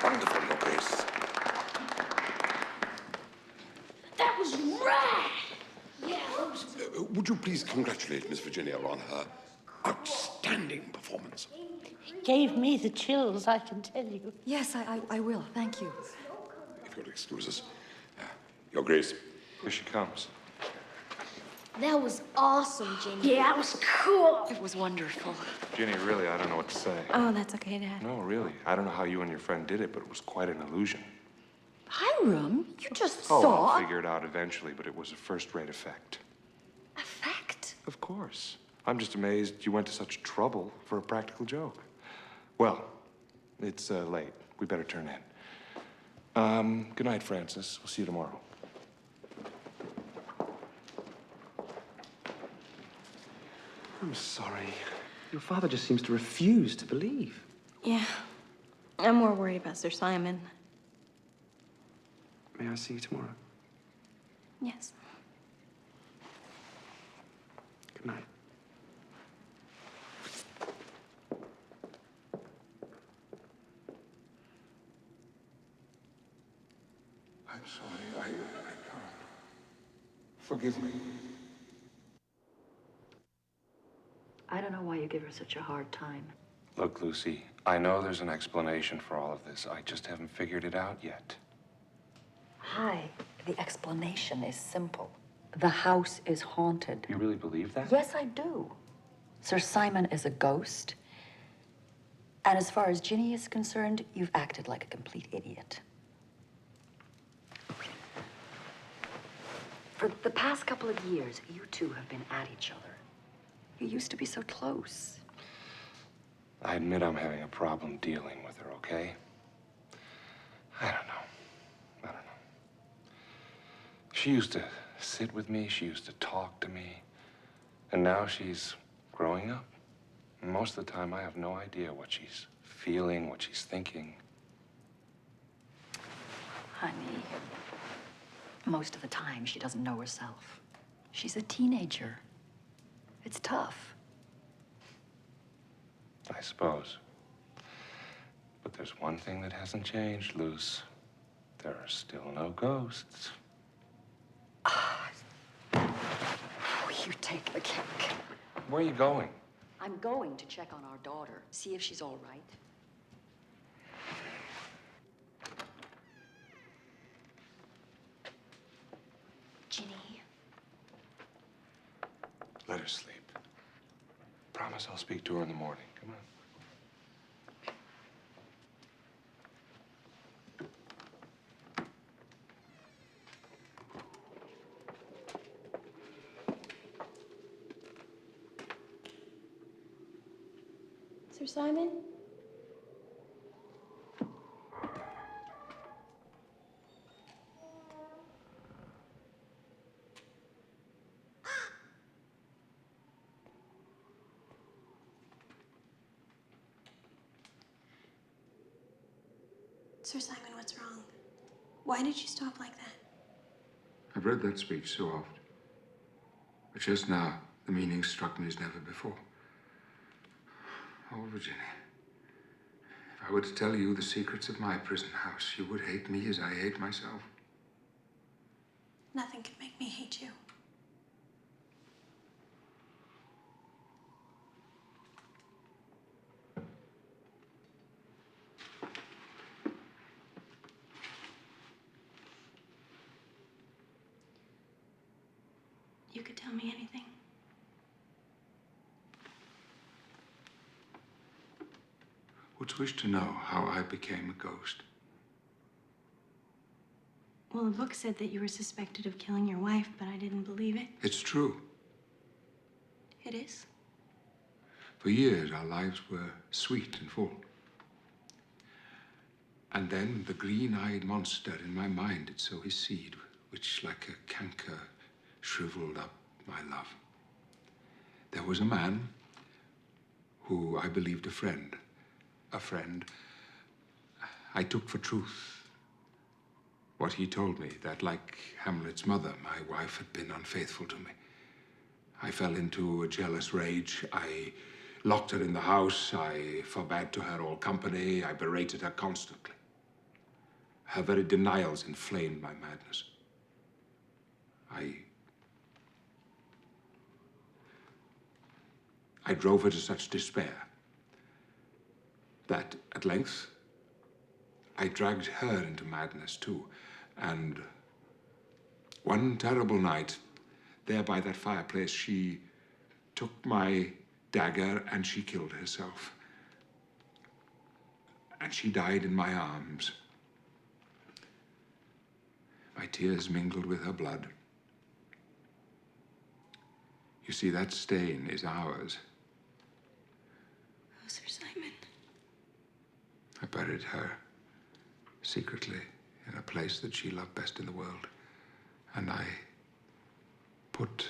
Wonderful, Your Grace. That was rad! Yeah, that was... Would you please congratulate Miss Virginia on her outstanding performance? Gave me the chills, I can tell you. Yes, I will. Thank you. If you'll excuse us. Your Grace. Here she comes. That was awesome, Ginny. Yeah, that was cool. It was wonderful. Ginny, really, I don't know what to say. Oh, that's okay, Dad. No, really. I don't know how you and your friend did it, but it was quite an illusion. Hiram, you just Oh, saw... I'll figure it out eventually, but it was a first-rate effect. Effect? Of course. I'm just amazed you went to such trouble for a practical joke. Well, it's late. We better turn in. Good night, Francis. We'll see you tomorrow. I'm sorry. Your father just seems to refuse to believe. Yeah. I'm more worried about Sir Simon. May I see you tomorrow? Yes. Good night. I'm sorry, I can't. Forgive me. I don't know why you give her such a hard time. Look, Lucy, I know there's an explanation for all of this. I just haven't figured it out yet. Hi. The explanation is simple. The house is haunted. You really believe that? Yes, I do. Sir Simon is a ghost. And as far as Ginny is concerned, you've acted like a complete idiot. For the past couple of years, you two have been at each other. You used to be so close. I admit I'm having a problem dealing with her, okay? I don't know. She used to sit with me, she used to talk to me. And now she's growing up. And most of the time, I have no idea what she's feeling, what she's thinking. Honey, most of the time, she doesn't know herself. She's a teenager. It's tough. I suppose. But there's one thing that hasn't changed, Luce. There are still no ghosts. Oh, you take the cake. Where are you going? I'm going to check on our daughter, see if she's all right. Ginny. Let her sleep. Promise I'll speak to her in the morning. Come on. Sir Simon? Sir Simon, what's wrong? Why did you stop like that? I've read that speech so often. But just now, the meaning struck me as never before. Oh, Virginia, if I were to tell you the secrets of my prison house, you would hate me as I hate myself. Nothing could make me hate you. You could tell me anything. Would wish to know how I became a ghost. Well, the book said that you were suspected of killing your wife, but I didn't believe it. It's true. It is? For years, our lives were sweet and full. And then the green-eyed monster in my mind did sow his seed, which, like a canker, shriveled up my love. There was a man who I believed a friend I took for truth. What he told me, that like Hamlet's mother, my wife had been unfaithful to me. I fell into a jealous rage. I locked her in the house. I forbade to her all company. I berated her constantly. Her very denials inflamed my madness. I drove her to such despair that, at length, I dragged her into madness, too. And one terrible night, there by that fireplace, she took my dagger and she killed herself. And she died in my arms. My tears mingled with her blood. You see, that stain is ours. Oh, Sir Simon. I buried her secretly in a place that she loved best in the world. And I put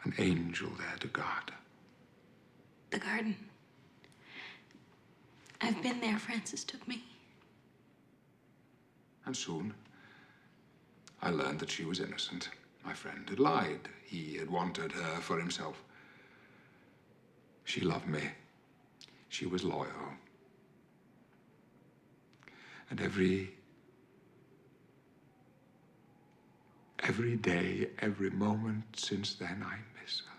an angel there to guard her. The garden. I've been there. Francis took me. And soon, I learned that she was innocent. My friend had lied. He had wanted her for himself. She loved me. She was loyal. And every day, every moment since then, I miss her.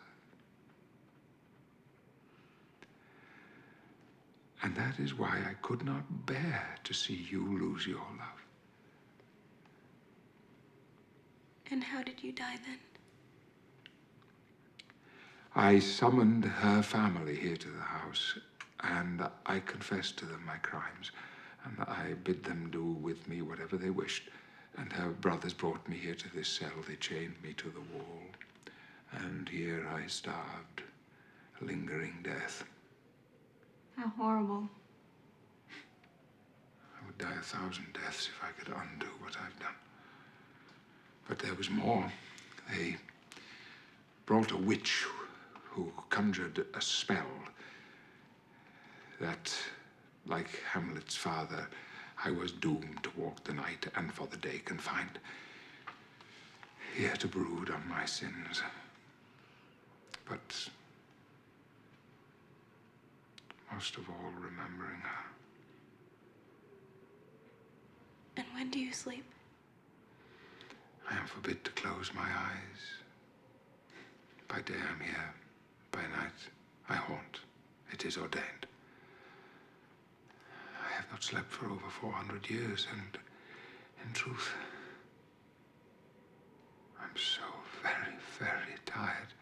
And that is why I could not bear to see you lose your love. And how did you die then? I summoned her family here to the house, and I confessed to them my crimes, and I bid them do with me whatever they wished. And her brothers brought me here to this cell. They chained me to the wall, and here I starved, a lingering death. How horrible. I would die 1,000 deaths if I could undo what I've done. But there was more. They brought a witch who conjured a spell that, like Hamlet's father, I was doomed to walk the night and for the day confined, here to brood on my sins. But most of all, remembering her. And when do you sleep? I am forbid to close my eyes. By day I'm here, by night I haunt. It is ordained. I have not slept for over 400 years, and in truth, I'm so very, very tired.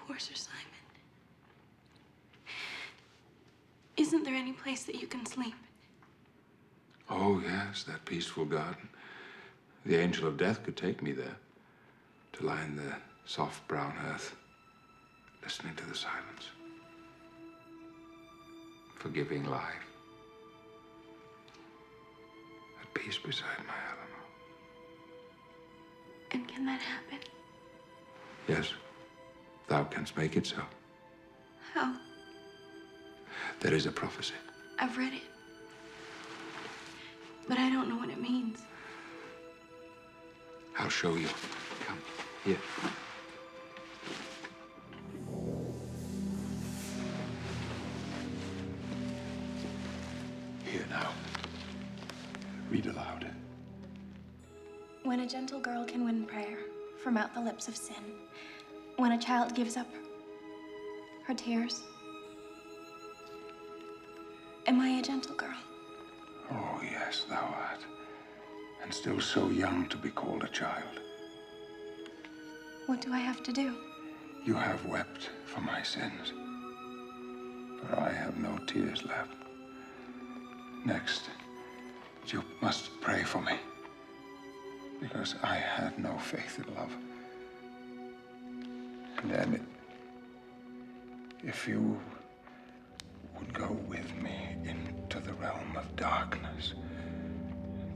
Poor Sir Simon. Isn't there any place that you can sleep? Oh, yes, that peaceful garden. The angel of death could take me there, to lie in the soft brown earth, listening to the silence, forgiving life, at peace beside my Eleanor. And can that happen? Yes, thou canst make it so. How? There is a prophecy. I've read it. But I don't know what it means. I'll show you. Come, here. Here now. Read aloud. When a gentle girl can win prayer from out the lips of sin, when a child gives up her tears, am I a gentle girl? Oh, yes, thou art. And still so young to be called a child. What do I have to do? You have wept for my sins, but I have no tears left. Next, you must pray for me, because I had no faith in love. And then, if you would go with me into the realm of darkness,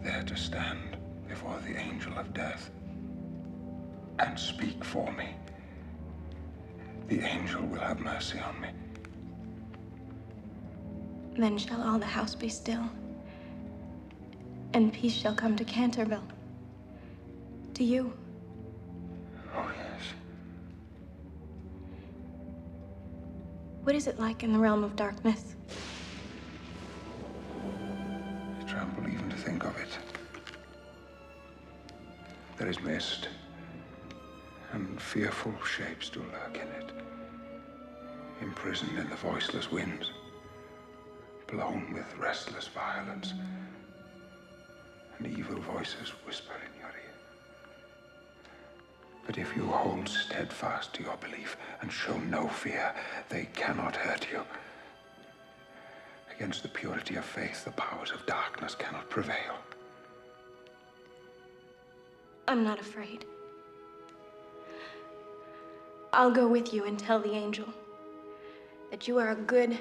there to stand before the angel of death and speak for me, the angel will have mercy on me. Then shall all the house be still, and peace shall come to Canterville, to you. Oh, yes. What is it like in the realm of darkness? I tremble even to think of it. There is mist, and fearful shapes do lurk in it, imprisoned in the voiceless winds, blown with restless violence, and evil voices whisper in your ear. But if you hold steadfast to your belief and show no fear, they cannot hurt you. Against the purity of faith, the powers of darkness cannot prevail. I'm not afraid. I'll go with you and tell the angel that you are a good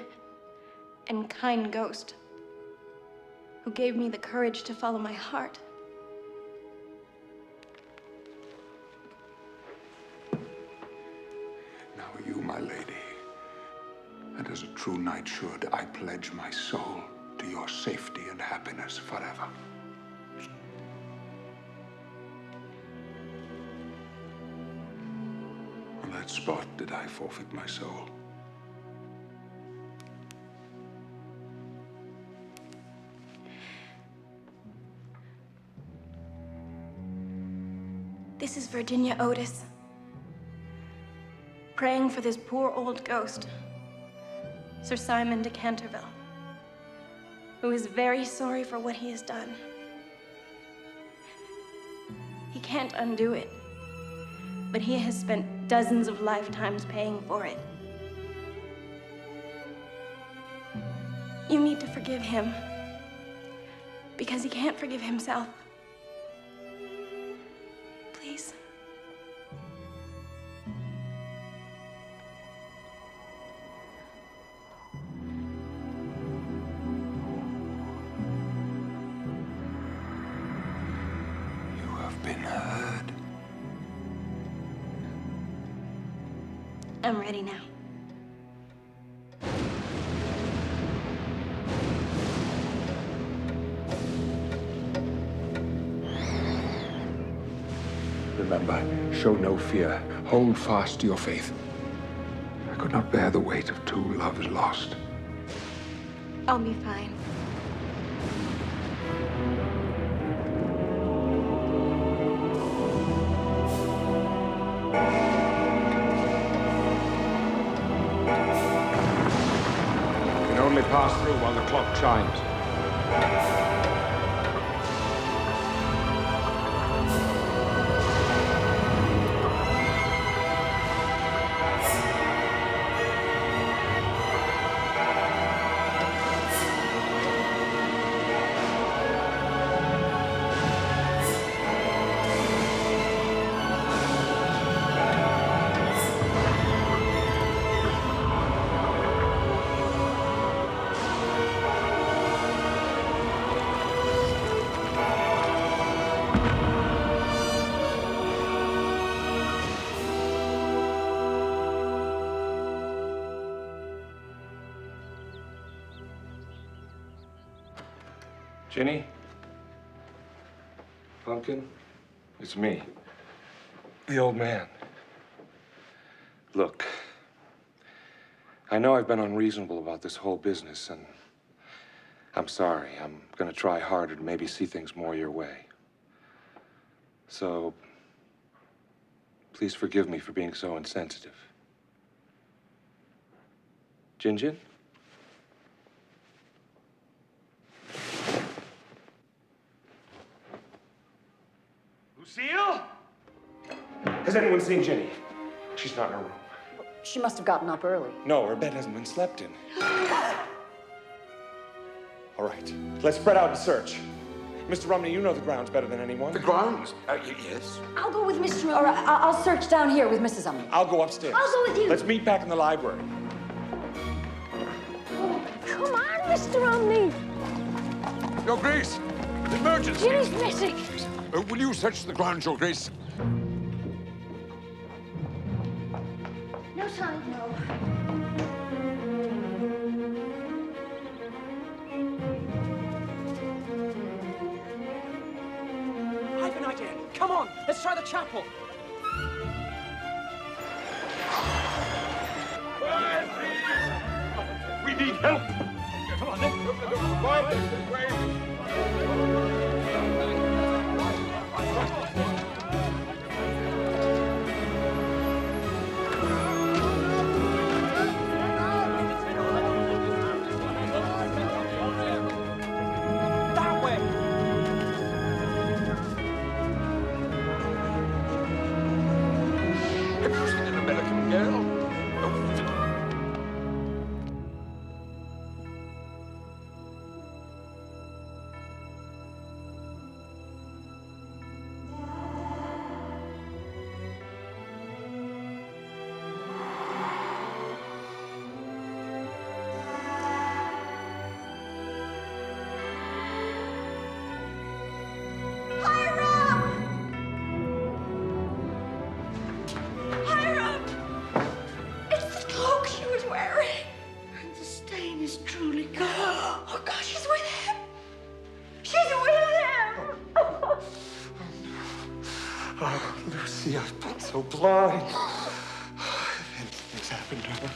and kind ghost who gave me the courage to follow my heart. Now you, my lady, and as a true knight should, I pledge my soul to your safety and happiness forever. On that spot did I forfeit my soul. This is Virginia Otis, praying for this poor old ghost, Sir Simon de Canterville, who is very sorry for what he has done. He can't undo it, but he has spent dozens of lifetimes paying for it. You need to forgive him because he can't forgive himself. Please. You have been heard. I'm ready now. Remember, show no fear. Hold fast to your faith. I could not bear the weight of two loves lost. I'll be fine. You can only pass through while the clock chimes. Ginny? Pumpkin? It's me. The old man. Look, I know I've been unreasonable about this whole business, and I'm sorry. I'm gonna try harder to maybe see things more your way. So, please forgive me for being so insensitive. Gin? Lucille? Has anyone seen Ginny? She's not in her room. She must have gotten up early. No, her bed hasn't been slept in. All right, let's spread out and search. Mr. Romney, you know the grounds better than anyone. The grounds? Yes. I'll go with Mr. All right, I'll search down here with Mrs. Umney. I'll go upstairs. I'll go with you. Let's meet back in the library. Come on, Mr. Omni. Your Grace, emergency. Ginny's missing. Will you search the grounds, Your Grace? No time, no. I have an idea. Come on, let's try the chapel. We need help. Come on, then. That way. Have you seen an American girl? It's the cloak she was wearing. And the stain is truly gone. Oh, God, she's with him. She's with him. Oh, Lucy, I've been so blind. If anything has happened to her,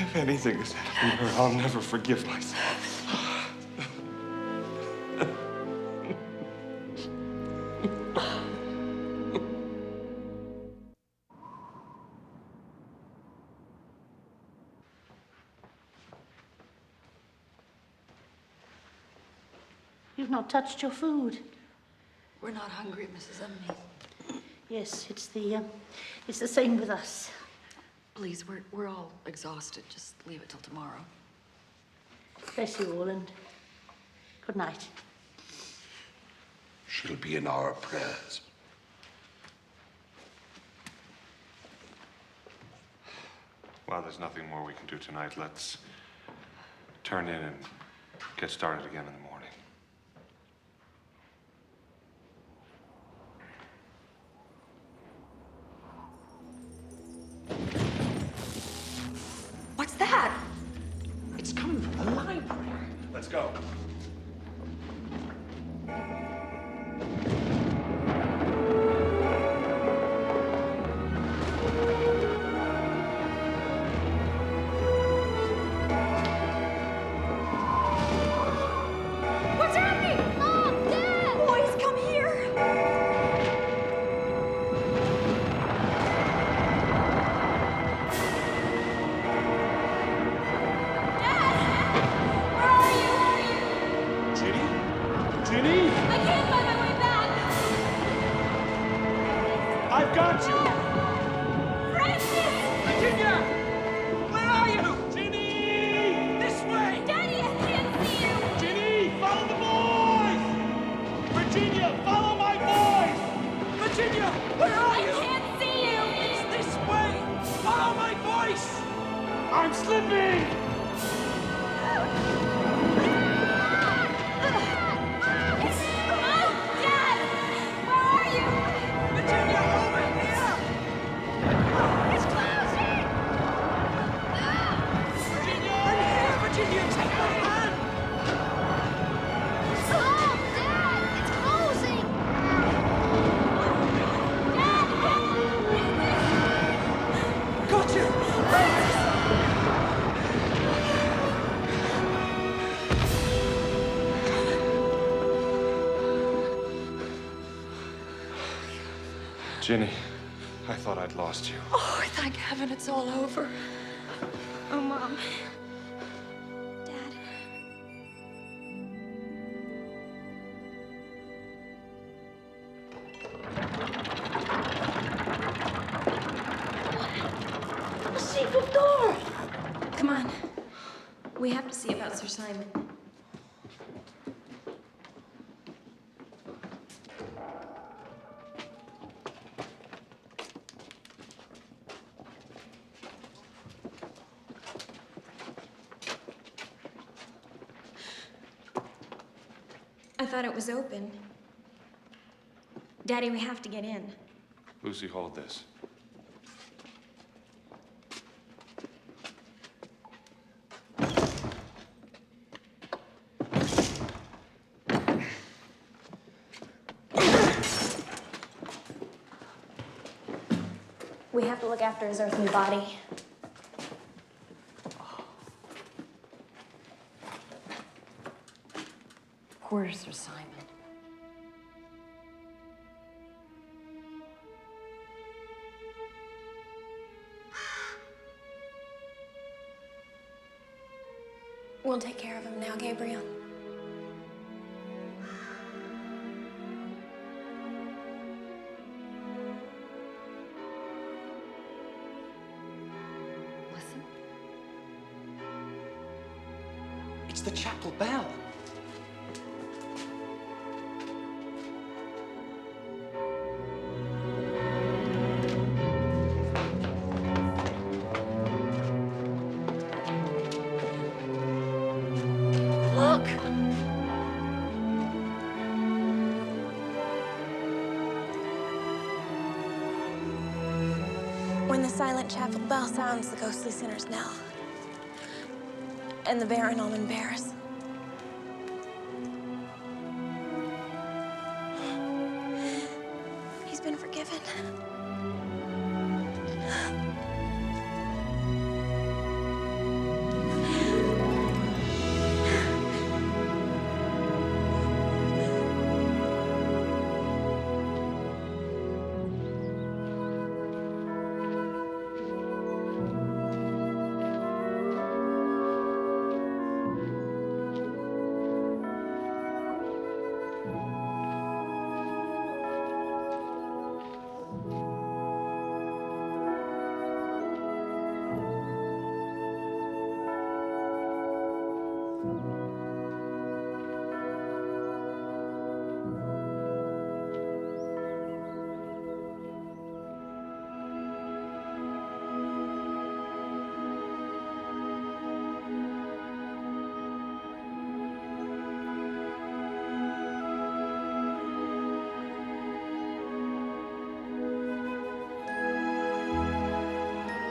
if anything has happened to her, I'll never forgive myself. You've not touched your food. We're not hungry, Mrs. Umney. Yes, it's the same with us. Please, we're all exhausted. Just leave it till tomorrow. Bless you all, and good night. She'll be in our prayers. Well, there's nothing more we can do tonight. Let's turn in and get started again in the morning. What's that? It's coming from the library. Let's go. What's happening? Mom! Dad! Boys, come here! Ginny? Ginny? I can't find my way back! I've got you! Francis! Virginia! Where are you? Ginny! This way! Daddy, I can't see you! Ginny, follow the boys! Virginia, follow my boys! Virginia, where are you? I can't see you! It's this way! Follow my voice! I'm slipping! Mom! Dad! Where are you? Virginia, over here! It's closing! Virginia, I'm here! Virginia, take my hand! Mom! Dad! It's closing! Dad! Gotcha! Ginny, I thought I'd lost you. Oh, thank heaven it's all over. Oh, Mom. Dad. The secret door! Come on. We have to see about Sir Simon. I thought it was open. Daddy, we have to get in. Lucy, hold this. We have to look after his earthly body. Poor Sir Simon. We'll take care of him now, Gabriel. Listen. It's the chapel bell. Look! When the silent chapel bell sounds, the ghostly sinners knell. And the barren almond bears. He's been forgiven.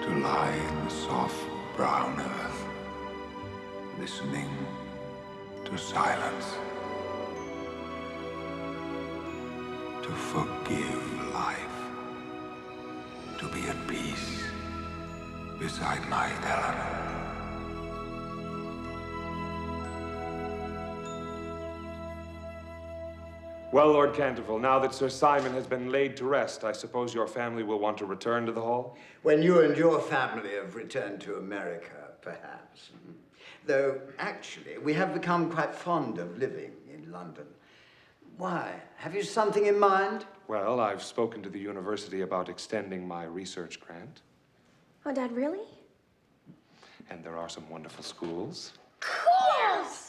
to lie in the soft brown earth, listening to silence, to forgive life, to be at peace beside my Eleanor. Well, Lord Canterville, now that Sir Simon has been laid to rest, I suppose your family will want to return to the Hall? When you and your family have returned to America, perhaps. Though, actually, we have become quite fond of living in London. Why? Have you something in mind? Well, I've spoken to the university about extending my research grant. Oh, Dad, really? And there are some wonderful schools. Course!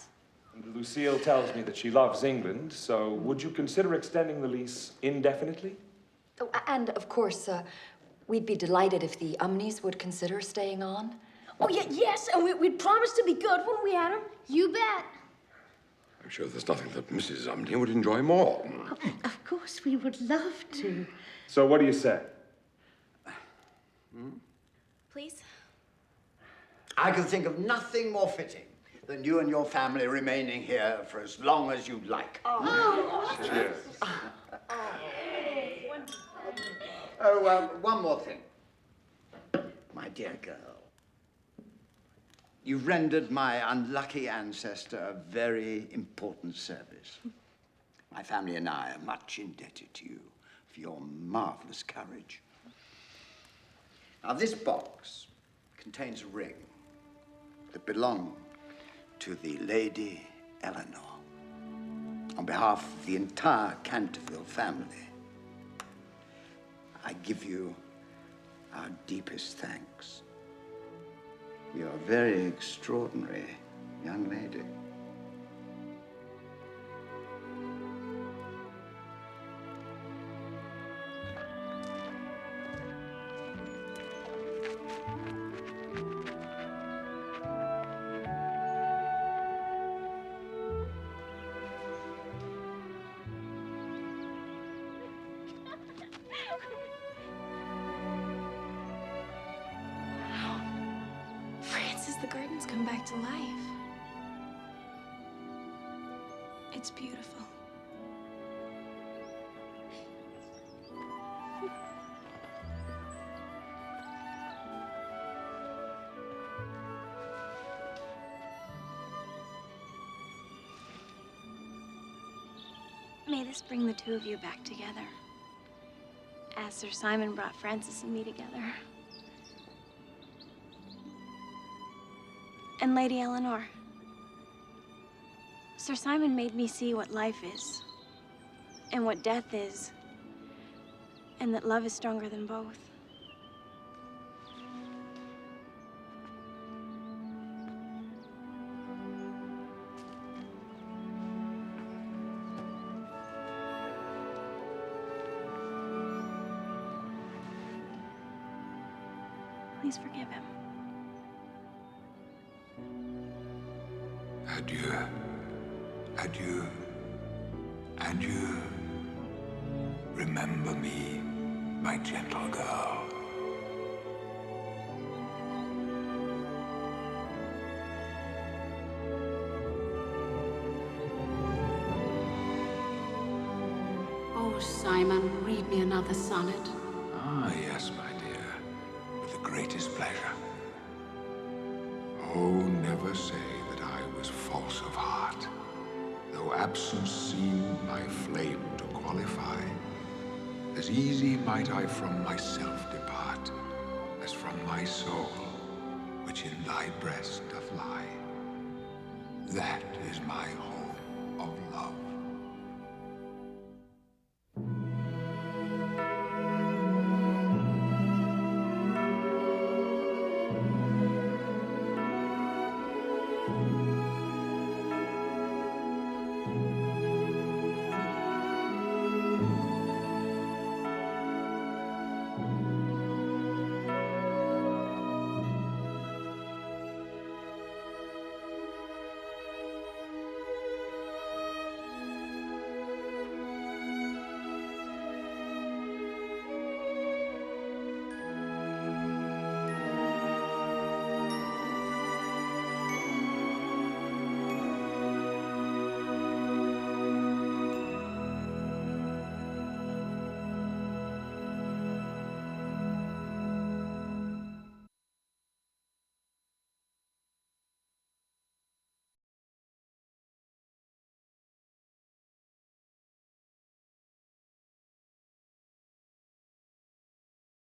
Lucille tells me that she loves England, so would you consider extending the lease indefinitely? Oh, and, of course, we'd be delighted if the Umneys would consider staying on. Oh, yeah, yes, and we'd promise to be good, wouldn't we, Adam? You bet. I'm sure there's nothing that Mrs. Umney would enjoy more. Of course, we would love to. So what do you say? Please? I can think of nothing more fitting than you and your family remaining here for as long as you'd like. Cheers. Oh, one more thing. My dear girl, you've rendered my unlucky ancestor a very important service. My family and I are much indebted to you for your marvelous courage. Now, this box contains a ring that belonged to the Lady Eleanor. On behalf of the entire Canterville family, I give you our deepest thanks. You're a very extraordinary young lady. The garden's come back to life. It's beautiful. May this bring the two of you back together, as Sir Simon brought Francis and me together. And Lady Eleanor, Sir Simon made me see what life is, and what death is, and that love is stronger than both. Please forgive him. Adieu, adieu, adieu. Remember me, my gentle girl. Oh, Simon, read me another sonnet. Ah, yes, my dear, with the greatest pleasure. Oh, never say that I was false of heart, though absence seemed my flame to qualify. As easy might I from myself depart, as from my soul, which in thy breast doth lie. That is my home of love.